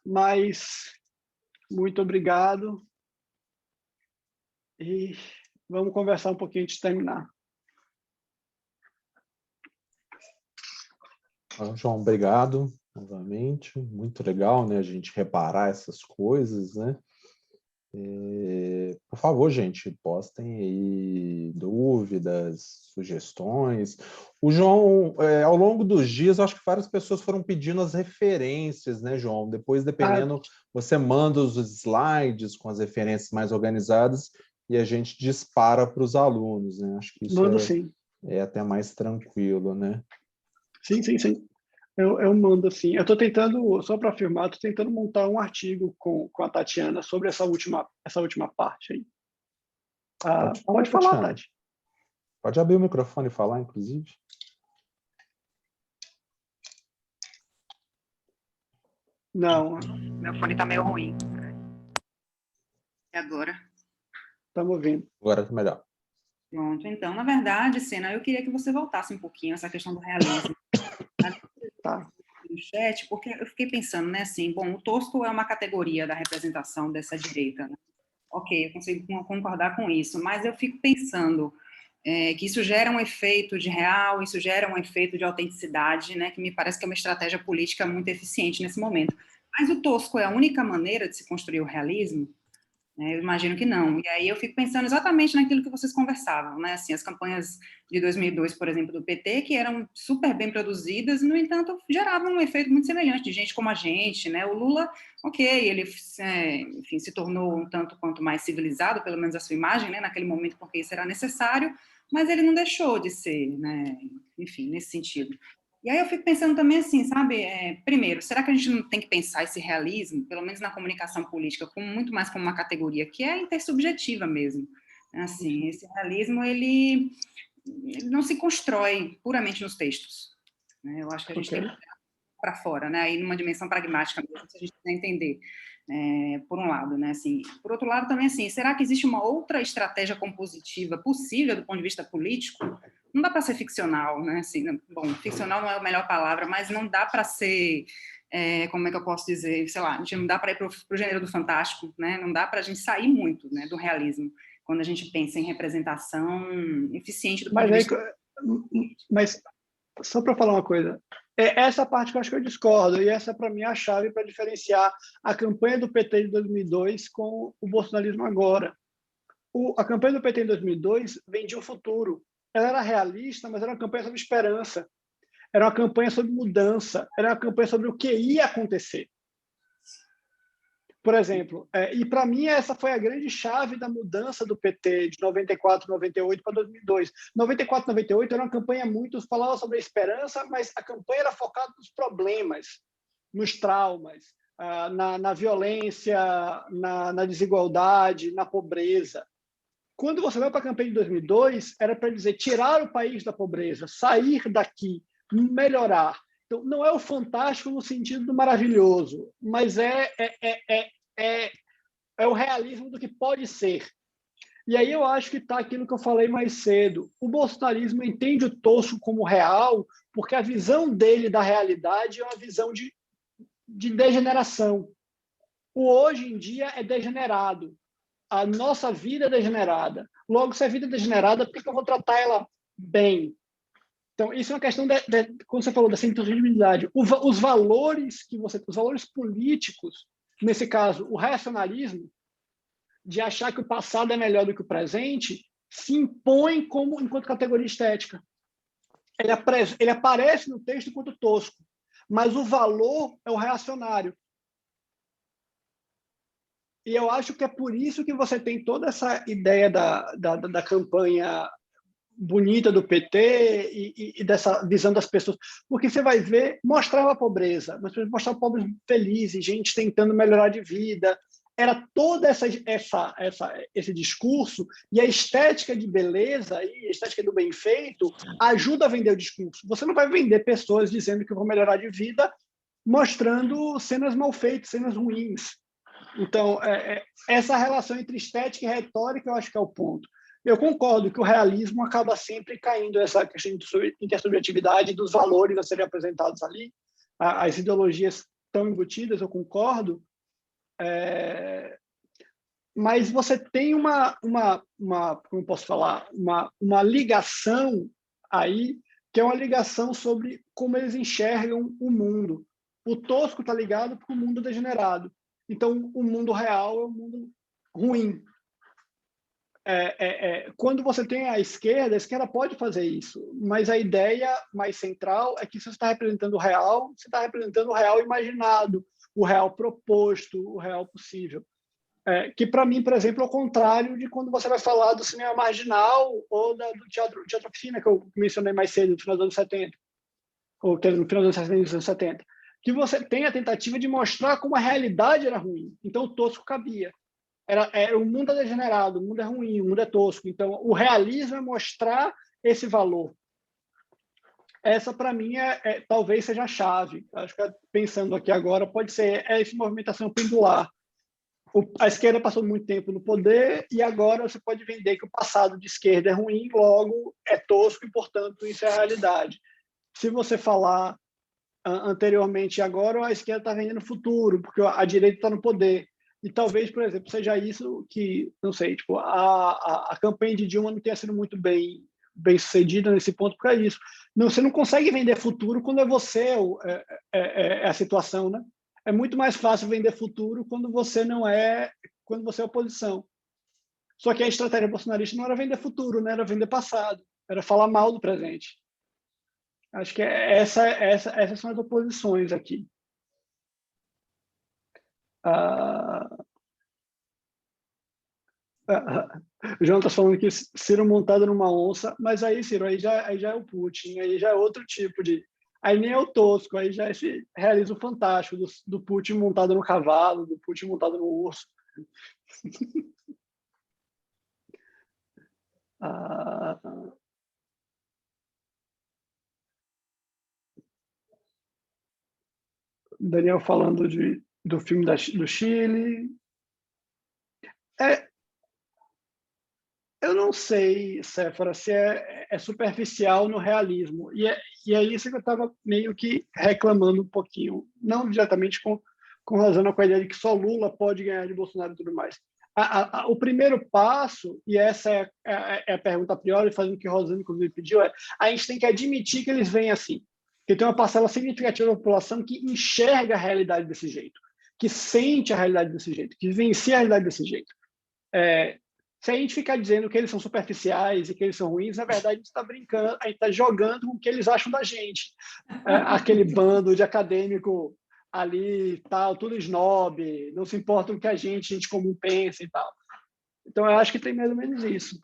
mas muito obrigado. E vamos conversar um pouquinho antes de terminar. João, obrigado novamente. Muito legal, né, a gente reparar essas coisas, né? Por favor, gente, postem aí dúvidas, sugestões. O João, ao longo dos dias, eu acho que várias pessoas foram pedindo as referências, né, João? Depois, dependendo, você manda os slides com as referências mais organizadas e a gente dispara para os alunos, né? Acho que isso sim. É até mais tranquilo, né? Sim. Eu mando assim. Eu estou tentando, só para afirmar, estou tentando montar um artigo com a Tatiana sobre essa última parte aí. Pode falar, Tati. Pode abrir o microfone e falar, inclusive. Não. Meu fone está meio ruim. E agora? Estamos ouvindo. Agora está melhor. Pronto, então, na verdade, Sena, eu queria que você voltasse um pouquinho essa questão do realismo. Tá. No chat, porque eu fiquei pensando, né, assim, bom, o Tosco é uma categoria da representação dessa direita, né? Ok, eu consigo concordar com isso, mas eu fico pensando que isso gera um efeito de real, isso gera um efeito de autenticidade, né, que me parece que é uma estratégia política muito eficiente nesse momento. Mas o Tosco é a única maneira de se construir o realismo? Eu imagino que não. E aí eu fico pensando exatamente naquilo que vocês conversavam, né? Assim, as campanhas de 2002, por exemplo, do PT, que eram super bem produzidas, no entanto, geravam um efeito muito semelhante de gente como a gente, né? O Lula, ok, ele, enfim, se tornou um tanto quanto mais civilizado, pelo menos a sua imagem, né? Naquele momento, porque isso era necessário, mas ele não deixou de ser, né? Enfim, nesse sentido. E aí eu fico pensando também assim, sabe, primeiro, será que a gente não tem que pensar esse realismo, pelo menos na comunicação política, muito mais como uma categoria que é intersubjetiva mesmo? Assim, esse realismo, ele não se constrói puramente nos textos, né? Eu acho que a gente tem que olhar para fora, né? Aí numa dimensão pragmática mesmo, se a gente quiser entender, por um lado, né? Assim, por outro lado também, assim, será que existe uma outra estratégia compositiva possível do ponto de vista político? Não dá para ser ficcional, né? Assim, bom, ficcional não é a melhor palavra, mas não dá para ser, como é que eu posso dizer, sei lá, a gente não dá para ir para o gênero do fantástico, né? Não dá para a gente sair muito, né, do realismo, quando a gente pensa em representação eficiente do ponto de vista... Mas, só para falar uma coisa, essa parte que eu acho que eu discordo, e essa, para mim, é a chave para diferenciar a campanha do PT de 2002 com o bolsonarismo agora. A campanha do PT em 2002 vendia o futuro. Ela era realista, mas era uma campanha sobre esperança. Era uma campanha sobre mudança. Era uma campanha sobre o que ia acontecer. Por exemplo, e para mim essa foi a grande chave da mudança do PT de 94, 98 para 2002. 94, 98 era uma campanha falava sobre a esperança, mas a campanha era focada nos problemas, nos traumas, na violência, na desigualdade, na pobreza. Quando você vai para a campanha de 2002, era para dizer tirar o país da pobreza, sair daqui, melhorar. Então, não é o fantástico no sentido do maravilhoso, mas é o realismo do que pode ser. E aí eu acho que está aquilo que eu falei mais cedo. O bolsonarismo entende o Tosco como real, porque a visão dele da realidade é uma visão de degeneração. O hoje em dia é degenerado. a nossa vida é degenerada. Logo, se a vida é degenerada, por que eu vou tratar ela bem? Então, isso é uma questão quando você falou dessa inteligibilidade, os valores os valores políticos, nesse caso, o racionalismo, de achar que o passado é melhor do que o presente, se impõe enquanto categoria estética. Ele aparece no texto enquanto tosco, mas o valor é o reacionário. E eu acho que é por isso que você tem toda essa ideia da campanha bonita do PT e dessa visão das pessoas. Porque você vai ver, mostrava a pobreza, mas mostrar pobres felizes, gente tentando melhorar de vida. Era todo esse discurso, e a estética de beleza e a estética do bem feito ajuda a vender o discurso. Você não vai vender pessoas dizendo que vão melhorar de vida mostrando cenas mal feitas, cenas ruins. Então, essa relação entre estética e retórica, eu acho que é o ponto. Eu concordo que o realismo acaba sempre caindo nessa questão de intersubjetividade, dos valores a serem apresentados ali. As ideologias estão embutidas, eu concordo. Mas você tem como posso falar, uma ligação aí, que é uma ligação sobre como eles enxergam o mundo. O tosco está ligado para o mundo degenerado. Então, o mundo real é um mundo ruim. Quando você tem a esquerda pode fazer isso, mas a ideia mais central é que você está representando o real, você está representando o real imaginado, o real proposto, o real possível. Que, para mim, por exemplo, é o contrário de quando você vai falar do cinema marginal ou do teatro oficina, que eu mencionei mais cedo, no final dos anos 70, ou no final dos anos 70, que você tem a tentativa de mostrar como a realidade era ruim. Então, o tosco cabia. O mundo é degenerado, o mundo é ruim, o mundo é tosco. Então, o realismo é mostrar esse valor. Essa, para mim, talvez seja a chave. Acho que, pensando aqui agora, pode ser essa movimentação pendular. A esquerda passou muito tempo no poder e agora você pode vender que o passado de esquerda é ruim, logo é tosco e, portanto, isso é a realidade. Se você falar anteriormente e agora, a esquerda está vendendo o futuro, porque a direita está no poder. E talvez, por exemplo, seja isso que, não sei, tipo, a campanha de Dilma não tenha sido muito bem sucedida nesse ponto, porque é isso. Você não consegue vender futuro quando é você a situação, né? É muito mais fácil vender futuro quando você é oposição. Só que a estratégia bolsonarista não era vender futuro, né? Era vender passado, era falar mal do presente. Acho que essas são as oposições aqui. O João está falando que Ciro montado numa onça, mas aí, Ciro, aí já é o Putin, aí já é outro tipo de... Aí nem é o tosco, aí já é esse realismo fantástico do Putin montado no cavalo, do Putin montado no urso. Daniel falando do filme do Chile. Eu não sei, Séfora, se é superficial no realismo. E é isso que eu estava meio que reclamando um pouquinho. Não diretamente com Rosana, com a ideia de que só Lula pode ganhar de Bolsonaro e tudo mais. O primeiro passo, e essa é a pergunta a priori, fazendo o que Rosana, inclusive, pediu, a gente tem que admitir que eles vêm assim. Que tem uma parcela significativa da população que enxerga a realidade desse jeito, que sente a realidade desse jeito, que vivencia a realidade desse jeito. Se a gente ficar dizendo que eles são superficiais e que eles são ruins, na verdade a gente está brincando, a gente está jogando com o que eles acham da gente. Aquele bando de acadêmico ali, tal, tudo snob, não se importa o que a gente comum pensa e tal. Então eu acho que tem mais ou menos isso.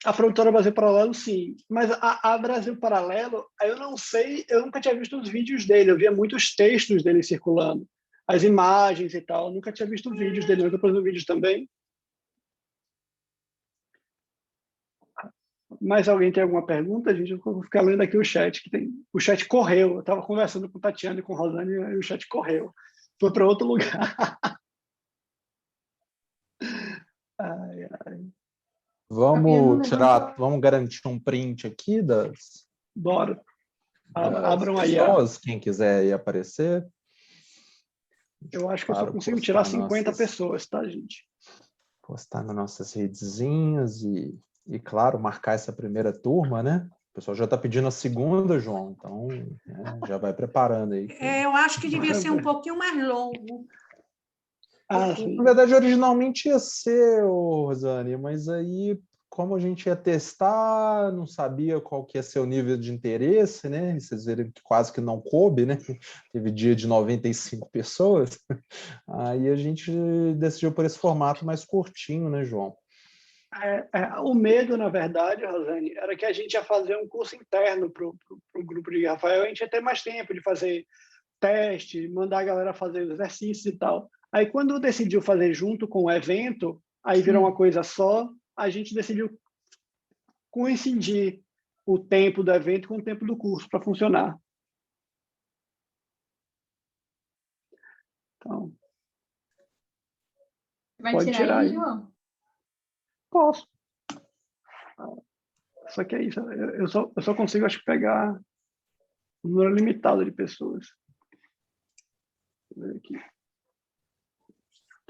A produtora Brasil Paralelo, sim. Mas a Brasil Paralelo, eu não sei, eu nunca tinha visto os vídeos dele, eu via muitos textos dele circulando. As imagens e tal, eu nunca tinha visto vídeos dele, eu estou fazendo vídeos também. Mais alguém tem alguma pergunta, gente? Eu vou ficar lendo aqui o chat, o chat correu. Eu estava conversando com Tatiana e com Rosane e o chat correu. Foi para outro lugar. Ai. Vamos garantir um print aqui das... Bora. Abram aí. Pessoas, quem quiser aí aparecer. Eu acho que eu só consigo tirar 50 pessoas, tá, gente? Postar nas nossas redezinhas e, claro, marcar essa primeira turma, né? O pessoal já está pedindo a segunda, João, então já vai preparando aí. Eu acho que devia ser um pouquinho mais longo. Na verdade, originalmente ia ser, Rosane, mas aí, como a gente ia testar, não sabia qual que ia ser o nível de interesse, né? E vocês viram que quase que não coube, né? Teve dia de 95 pessoas. Aí a gente decidiu por esse formato mais curtinho, né, João? O medo, na verdade, Rosane, era que a gente ia fazer um curso interno para o grupo de Rafael, a gente ia ter mais tempo de fazer teste, mandar a galera fazer exercícios e tal. Aí, quando decidiu fazer junto com o evento, aí virou uma coisa só, a gente decidiu coincidir o tempo do evento com o tempo do curso para funcionar. Então, vai tirar aí, João? Posso. Só que é isso. Eu só consigo, acho que, pegar um número limitado de pessoas. Deixa eu ver aqui.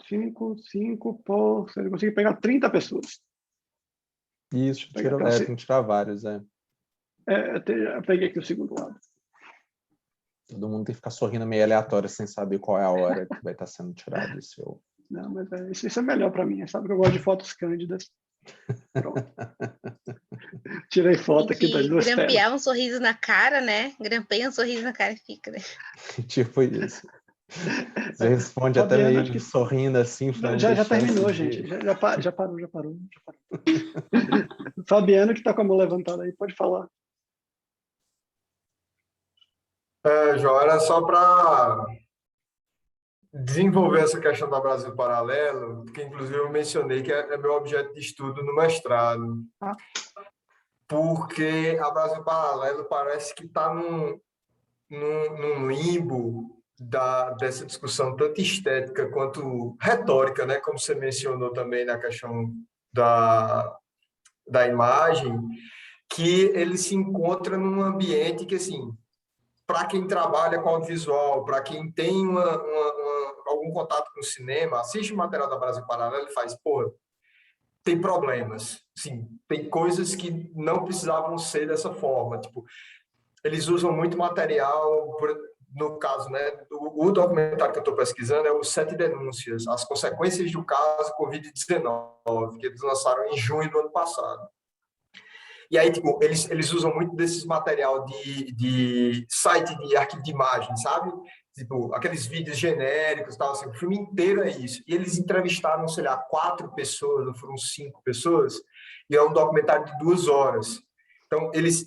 5 por... Eu consigo pegar 30 pessoas. Isso, tem que tirar vários, eu peguei aqui o segundo lado. Todo mundo tem que ficar sorrindo meio aleatório, sem saber qual é a hora que vai estar sendo tirado o seu... Não, mas isso é melhor para mim. Sabe que eu gosto de fotos cândidas. Pronto. Tirei foto aqui das duas telas. Grampear um sorriso na cara, né? Grampeia um sorriso na cara e fica, né? Tipo isso. Você responde até meio sorrindo assim. Já terminou, gente. Já parou. Fabiano, que está com a mão levantada aí, pode falar. João, era só para desenvolver essa questão da Brasil Paralelo, que inclusive eu mencionei que é meu objeto de estudo no mestrado. Porque a Brasil Paralelo parece que está num limbo dessa discussão, tanto estética quanto retórica, né? Como você mencionou também na questão da imagem, que ele se encontra num ambiente que, assim, para quem trabalha com audiovisual, para quem tem algum contato com o cinema, assiste o material da Brasil Paralelo e faz, tem problemas. Sim, tem coisas que não precisavam ser dessa forma. Tipo, eles usam muito material, no caso, né, o documentário que eu estou pesquisando é o 7 Denúncias, as consequências do caso Covid-19, que eles lançaram em junho do ano passado. E aí, tipo, eles usam muito desses material de site de arquivo de imagem, sabe? Tipo, aqueles vídeos genéricos, tal, assim, o filme inteiro é isso. E eles entrevistaram, sei lá, 4 pessoas, ou foram 5 pessoas, e é um documentário de 2 horas. Então, eles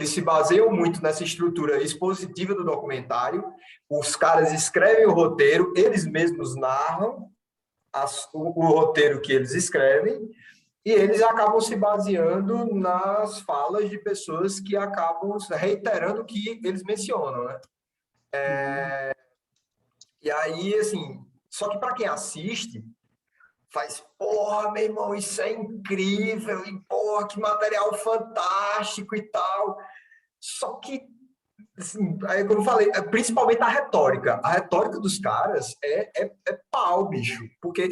se baseiam muito nessa estrutura expositiva do documentário, os caras escrevem o roteiro, eles mesmos narram o roteiro que eles escrevem, e eles acabam se baseando nas falas de pessoas que acabam reiterando o que eles mencionam, né? E aí, assim, só que para quem assiste, faz, meu irmão, isso é incrível, e que material fantástico e tal. Só que, assim, como eu falei, principalmente a retórica dos caras é pau, bicho, porque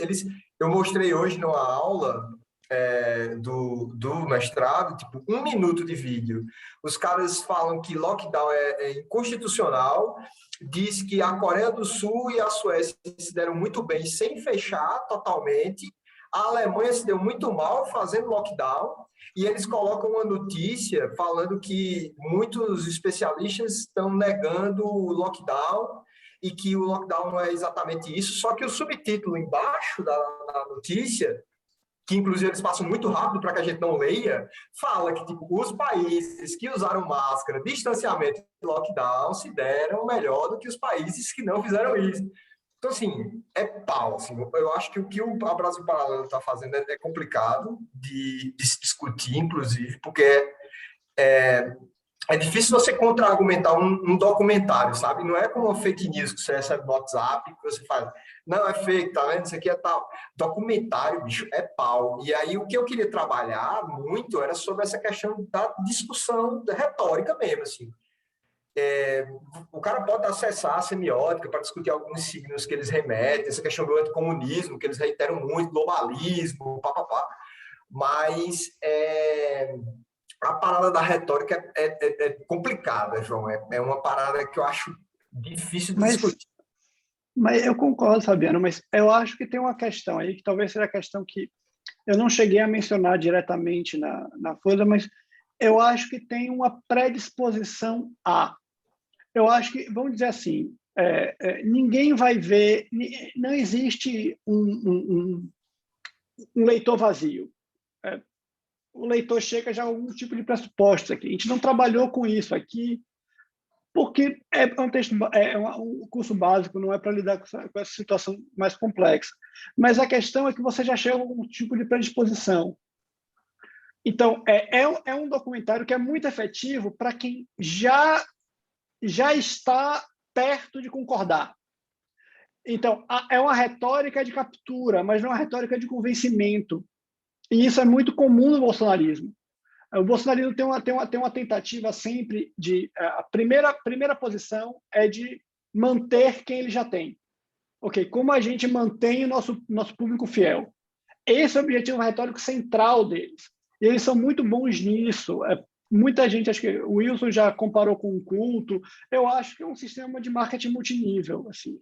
eu mostrei hoje numa aula do mestrado, tipo, 1 minuto de vídeo. Os caras falam que lockdown é inconstitucional, diz que a Coreia do Sul e a Suécia se deram muito bem sem fechar totalmente, a Alemanha se deu muito mal fazendo lockdown, e eles colocam uma notícia falando que muitos especialistas estão negando o lockdown e que o lockdown não é exatamente isso, só que o subtítulo embaixo da notícia, que inclusive eles passam muito rápido para que a gente não leia, fala que tipo, os países que usaram máscara, distanciamento e lockdown se deram melhor do que os países que não fizeram isso. Então, assim, é pau. Assim, eu acho que o que a Brasil Paralelo está fazendo é complicado de se discutir, inclusive, porque é difícil você contra-argumentar um documentário, sabe? Não é como uma fake news que você recebe no WhatsApp, que você faz, não, é fake, tá vendo? Isso aqui é tal. Documentário, bicho, é pau. E aí, o que eu queria trabalhar muito era sobre essa questão da discussão da retórica mesmo, assim. o cara pode acessar a semiótica para discutir alguns signos que eles remetem, essa questão do anticomunismo, que eles reiteram muito, globalismo, papapá. Mas a parada da retórica é complicada, João. É uma parada que eu acho difícil de discutir. Mas eu concordo, Fabiano, mas eu acho que tem uma questão aí, que talvez seja a questão que eu não cheguei a mencionar diretamente na coisa, mas eu acho que tem uma predisposição a. Eu acho que, vamos dizer assim, ninguém vai ver, não existe um leitor vazio. O leitor chega já com algum tipo de pressupostos aqui. A gente não trabalhou com isso aqui, porque um curso básico, não é para lidar com essa situação mais complexa. Mas a questão é que você já chega com algum tipo de predisposição. Então, é um documentário que é muito efetivo para quem já está perto de concordar. Então, é uma retórica de captura, mas não é uma retórica de convencimento. E isso é muito comum no bolsonarismo. O bolsonarismo tem uma tentativa sempre de... A primeira posição é de manter quem ele já tem. Ok, como a gente mantém o nosso público fiel? Esse é o objetivo retórico central deles. E eles são muito bons nisso. Muita gente, acho que o Wilson já comparou com um culto. Eu acho que é um sistema de marketing multinível. Assim.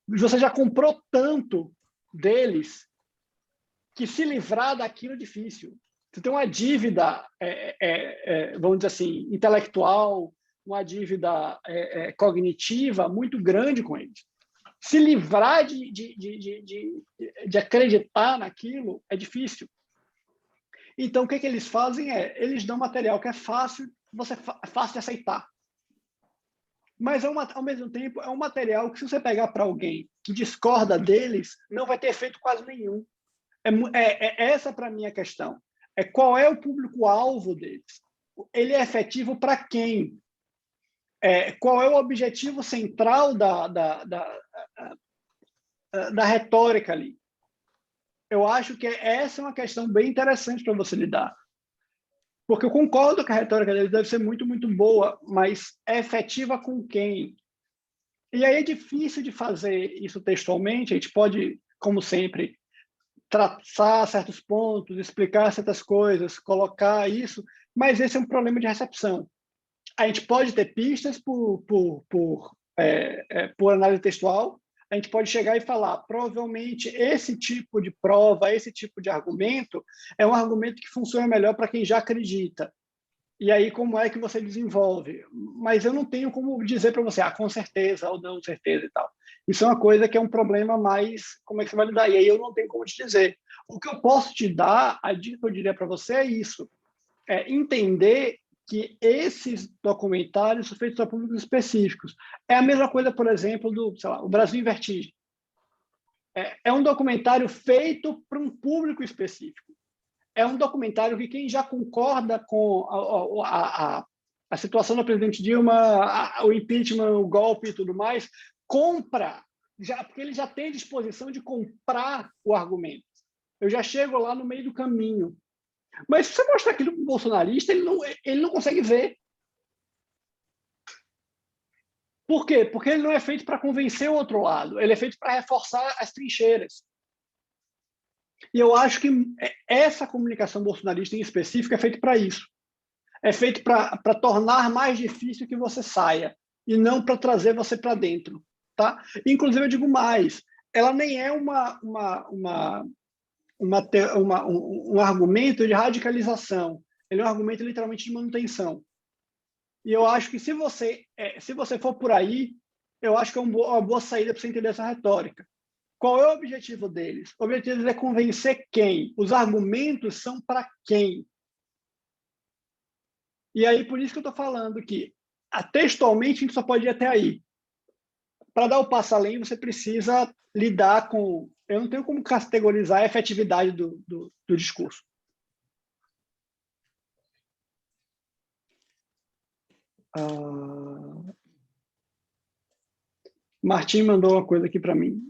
Você já comprou tanto deles que se livrar daquilo é difícil. Você tem uma dívida, vamos dizer assim, intelectual, uma dívida cognitiva muito grande com eles. Se livrar de acreditar naquilo é difícil. Então, o que eles fazem eles dão material que é fácil de aceitar. Mas, ao mesmo tempo, é um material que, se você pegar para alguém que discorda deles, não vai ter efeito quase nenhum. Essa, para mim, é a questão. Qual é o público-alvo deles? Ele é efetivo para quem? Qual é o objetivo central da retórica ali? Eu acho que essa é uma questão bem interessante para você lidar. Porque eu concordo que a retórica deles deve ser muito, muito boa, mas é efetiva com quem? E aí é difícil de fazer isso textualmente. A gente pode, como sempre, traçar certos pontos, explicar certas coisas, colocar isso, mas esse é um problema de recepção. A gente pode ter pistas por análise textual, a gente pode chegar e falar, provavelmente esse tipo de prova, esse tipo de argumento, é um argumento que funciona melhor para quem já acredita. E aí, como é que você desenvolve? Mas eu não tenho como dizer para você, com certeza ou não certeza e tal. Isso é uma coisa que é um problema mais, como é que você vai lidar? E aí eu não tenho como te dizer. O que eu posso te dar, a dica que eu diria para você é isso. Entender que esses documentários são feitos para públicos específicos. É a mesma coisa, por exemplo, do, sei lá, o Brasil em Vertigem. É um documentário feito para um público específico. É um documentário que quem já concorda com a situação da presidente Dilma, o impeachment, o golpe e tudo mais, compra, porque ele já tem disposição de comprar o argumento. Eu já chego lá no meio do caminho. Mas se você mostrar aquilo para um bolsonarista, ele não consegue ver. Por quê? Porque ele não é feito para convencer o outro lado, ele é feito para reforçar as trincheiras. E eu acho que essa comunicação bolsonarista em específico é feita para isso. É feito para tornar mais difícil que você saia, e não para trazer você para dentro. Tá? Inclusive, eu digo mais, ela nem é um argumento de radicalização, ele é um argumento literalmente de manutenção. E eu acho que se você for por aí, eu acho que é uma boa saída para você entender essa retórica. Qual é o objetivo deles? O objetivo deles é convencer quem? Os argumentos são para quem? E aí, por isso que eu estou falando que, textualmente, a gente só pode ir até aí. Para dar o passo além, você precisa lidar com... Eu não tenho como categorizar a efetividade do discurso. Martim mandou uma coisa aqui para mim.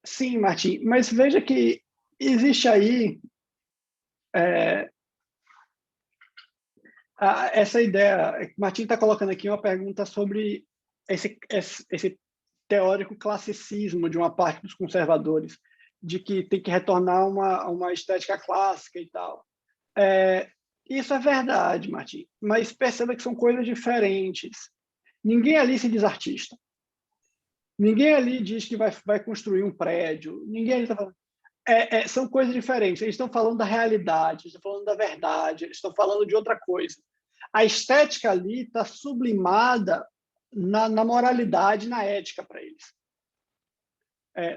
Sim, Martim, mas veja que existe aí essa ideia, o Martim está colocando aqui uma pergunta sobre esse teórico classicismo de uma parte dos conservadores, de que tem que retornar uma estética clássica e tal. Isso é verdade, Martim, mas perceba que são coisas diferentes. Ninguém ali se diz artista. Ninguém ali diz que vai construir um prédio. Ninguém ali está falando. São coisas diferentes. Eles estão falando da realidade, eles estão falando da verdade, eles estão falando de outra coisa. A estética ali está sublimada na moralidade, na ética para eles.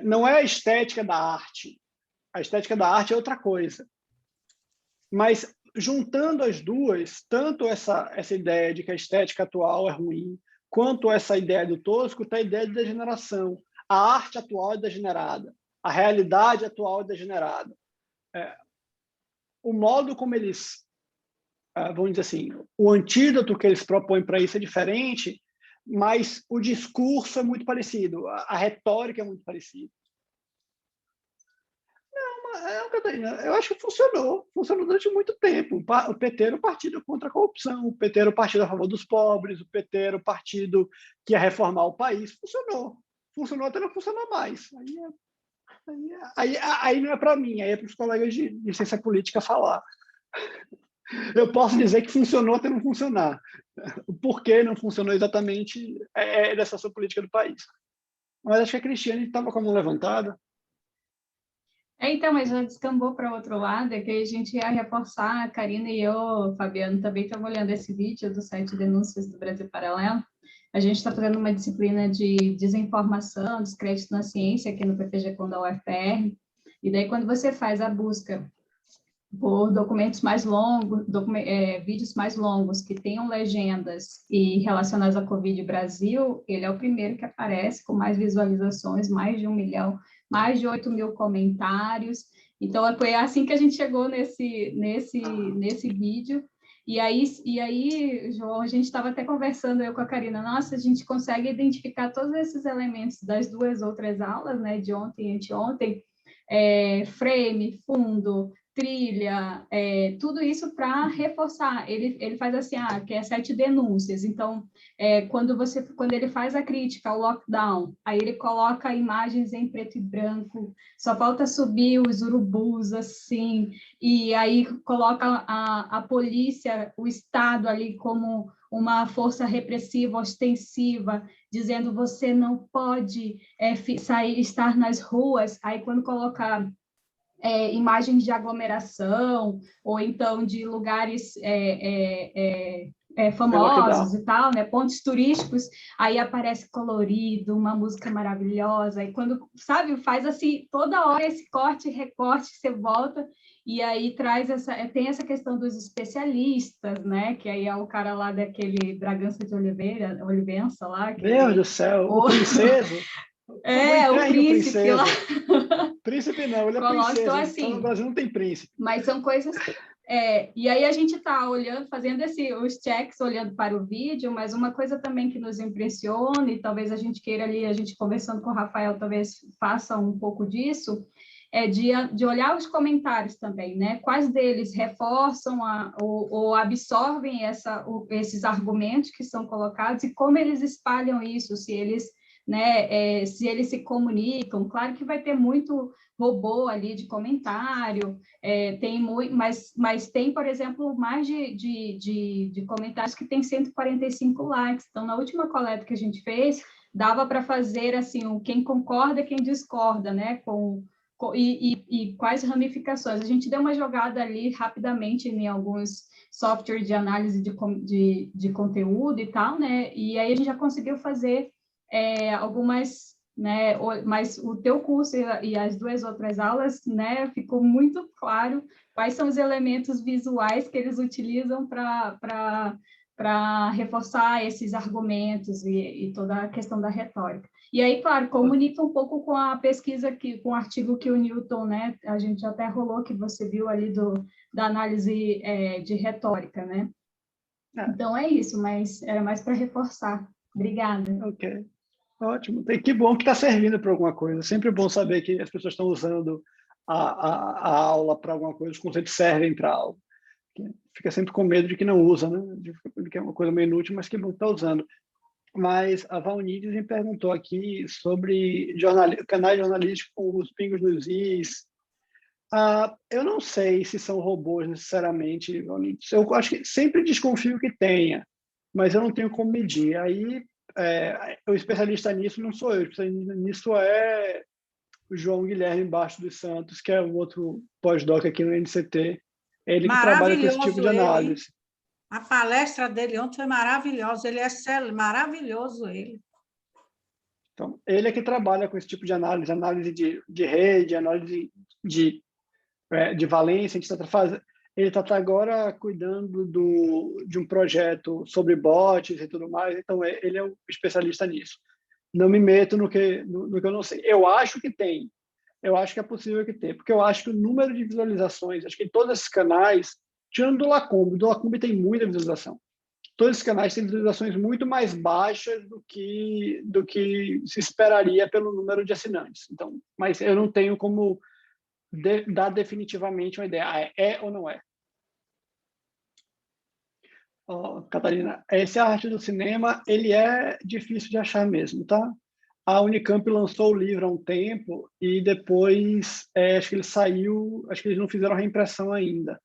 Não é a estética da arte. A estética da arte é outra coisa. Mas, juntando as duas, tanto essa ideia de que a estética atual é ruim, quanto essa ideia do tosco, está a ideia de degeneração. A arte atual é degenerada. A realidade atual é degenerada. O modo como eles, vamos dizer assim, o antídoto que eles propõem para isso é diferente, mas o discurso é muito parecido, a retórica é muito parecida. Não, Catarina, eu acho que funcionou durante muito tempo. O PT era o partido contra a corrupção, o PT era o partido a favor dos pobres, o PT era o partido que ia reformar o país. Funcionou até não funcionar mais. Aí não é para mim, aí é para os colegas de ciência política falar. Eu posso dizer que funcionou até não funcionar. O porquê não funcionou exatamente dessa sua política do país. Mas acho que a Cristiane estava com a mão levantada. Então, mas já descambou para outro lado, é que a gente ia reforçar, a Karina e eu, Fabiano, também estamos olhando esse vídeo do site Denúncias do Brasil Paralelo. A gente está fazendo uma disciplina de desinformação, descrédito na ciência aqui no PPG-Com da UFPR, e daí quando você faz a busca por documentos mais longos, vídeos mais longos que tenham legendas e relacionados à Covid Brasil, ele é o primeiro que aparece com mais visualizações, mais de 1 milhão, mais de 8 mil comentários. Então, foi assim que a gente chegou nesse vídeo. E aí, João, a gente estava até conversando, eu com a Karina, nossa, a gente consegue identificar todos esses elementos das 2 outras aulas, né, de ontem e anteontem, frame, fundo, trilha, tudo isso para reforçar. Ele faz assim, que é 7 denúncias. Então, quando ele faz a crítica ao lockdown, aí ele coloca imagens em preto e branco, só falta subir os urubus, assim, e aí coloca a polícia, o Estado ali como uma força repressiva, ostensiva, dizendo você não pode estar nas ruas. Aí quando coloca imagens de aglomeração, ou então de lugares famosos e tal, né, pontos turísticos, aí aparece colorido, uma música maravilhosa, e quando, sabe, faz assim, toda hora esse corte e recorte, você volta, e aí tem essa questão dos especialistas, né, que aí é o cara lá daquele Bragança de Olivença lá. Meu Deus do céu, o princeso. O príncipe lá. Príncipe não, ele é princesa. Então, assim, no Brasil não tem príncipe. Mas são coisas... e aí a gente está olhando, fazendo os checks, olhando para o vídeo, mas uma coisa também que nos impressiona, e talvez a gente queira ali, a gente conversando com o Rafael, talvez faça um pouco disso, é de olhar os comentários também, né? Quais deles reforçam ou absorvem esses argumentos que são colocados e como eles espalham isso, se eles... né, se eles se comunicam, claro que vai ter muito robô ali de comentário, mas tem, por exemplo, mais de comentários que tem 145 likes, então na última coleta que a gente fez, dava para fazer assim, quem concorda e quem discorda, né, e quais ramificações. A gente deu uma jogada ali rapidamente em alguns softwares de análise de conteúdo e tal, né, e aí a gente já conseguiu fazer algumas, né, mas o teu curso e as 2 outras aulas, né, ficou muito claro quais são os elementos visuais que eles utilizam para reforçar esses argumentos e toda a questão da retórica. E aí, claro, comunica um pouco com a pesquisa, com o artigo que o Newton, né, a gente até rolou, que você viu ali da análise de retórica, né? Então é isso, mas era mais para reforçar. Obrigada. Ok. Ótimo. Que bom que está servindo para alguma coisa. Sempre bom saber que as pessoas estão usando a aula para alguma coisa, os conceitos servem para algo. Fica sempre com medo de que não usa, né? De que é uma coisa meio inútil, mas que não está usando. Mas a Valnides me perguntou aqui sobre canais jornalísticos com os pingos nos is. Eu não sei se são robôs necessariamente, Valnides. Eu acho que sempre desconfio que tenha, mas eu não tenho como medir. Aí, o especialista nisso não sou eu, o especialista nisso é o João Guilherme Bastos dos Santos, que é o outro pós-doc aqui no NCT. Ele que trabalha com esse tipo de análise. A palestra dele ontem foi maravilhosa, ele é maravilhoso ele. Então, ele é que trabalha com esse tipo de análise de rede, análise de valência. Ele está agora cuidando de um projeto sobre bots e tudo mais, então ele é um especialista nisso. Não me meto no que eu não sei. Eu acho que tem. Eu acho que é possível que tenha, porque eu acho que o número de visualizações, acho que em todos esses canais, tirando do Lacombe tem muita visualização. Todos esses canais têm visualizações muito mais baixas do que se esperaria pelo número de assinantes. Então, mas eu não tenho como dar definitivamente uma ideia. É ou não é? Catarina, essa arte do cinema, ele é difícil de achar mesmo, tá? A Unicamp lançou o livro há um tempo e depois, acho que ele saiu, acho que eles não fizeram a reimpressão ainda.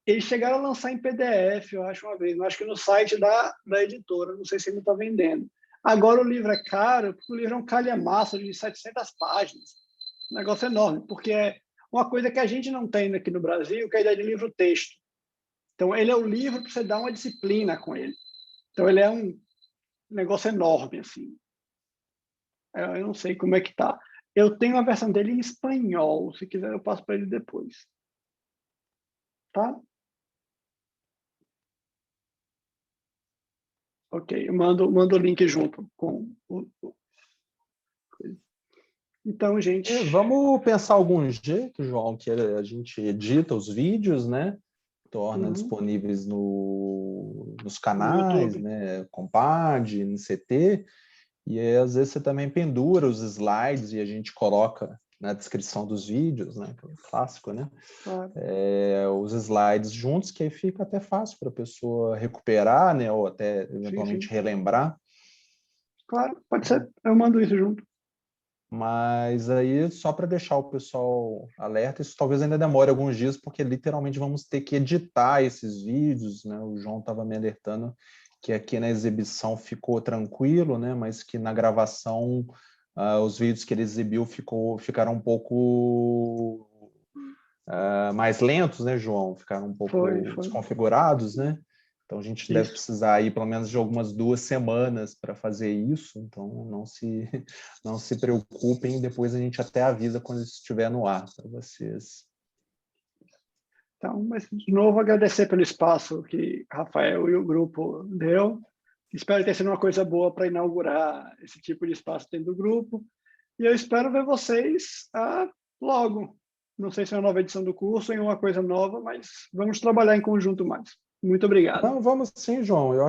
Eles chegaram a lançar em PDF, eu acho, uma vez, mas acho que no site da editora, não sei se ele está vendendo. Agora o livro é caro, porque o livro é um calhamaço de 700 páginas. Um negócio enorme, porque é uma coisa que a gente não tem aqui no Brasil, que é a ideia de livro-texto. Então, ele é o livro para você dar uma disciplina com ele. Então, ele é um negócio enorme, assim. Eu não sei como é que tá. Eu tenho a versão dele em espanhol. Se quiser, eu passo para ele depois. Tá? Ok, eu mando o link junto com o... Então, gente... Vamos pensar algum jeito, João, que a gente edita os vídeos, né? Torna disponíveis nos canais, né? Compad, no CT. E aí, às vezes, você também pendura os slides e a gente coloca na descrição dos vídeos, né? Clássico, né? Claro. Os slides juntos, que aí fica até fácil para a pessoa recuperar, né? Ou até, eventualmente, relembrar. Claro, pode ser. Eu mando isso junto. Mas aí, só para deixar o pessoal alerta, isso talvez ainda demore alguns dias, porque literalmente vamos ter que editar esses vídeos, né? O João estava me alertando que aqui na exibição ficou tranquilo, né? Mas que na gravação os vídeos que ele exibiu ficaram um pouco mais lentos, né, João? Ficaram um pouco desconfigurados, né? Então a gente deve precisar aí pelo menos de algumas 2 semanas para fazer isso. Então não se preocupem, depois a gente até avisa quando isso estiver no ar para vocês. Então, mas de novo agradecer pelo espaço que Rafael e o grupo deu. Espero ter sido uma coisa boa para inaugurar esse tipo de espaço dentro do grupo. E eu espero ver vocês logo. Não sei se é uma nova edição do curso ou em uma coisa nova, mas vamos trabalhar em conjunto mais. Muito obrigado. Não, vamos sim, João. Eu acho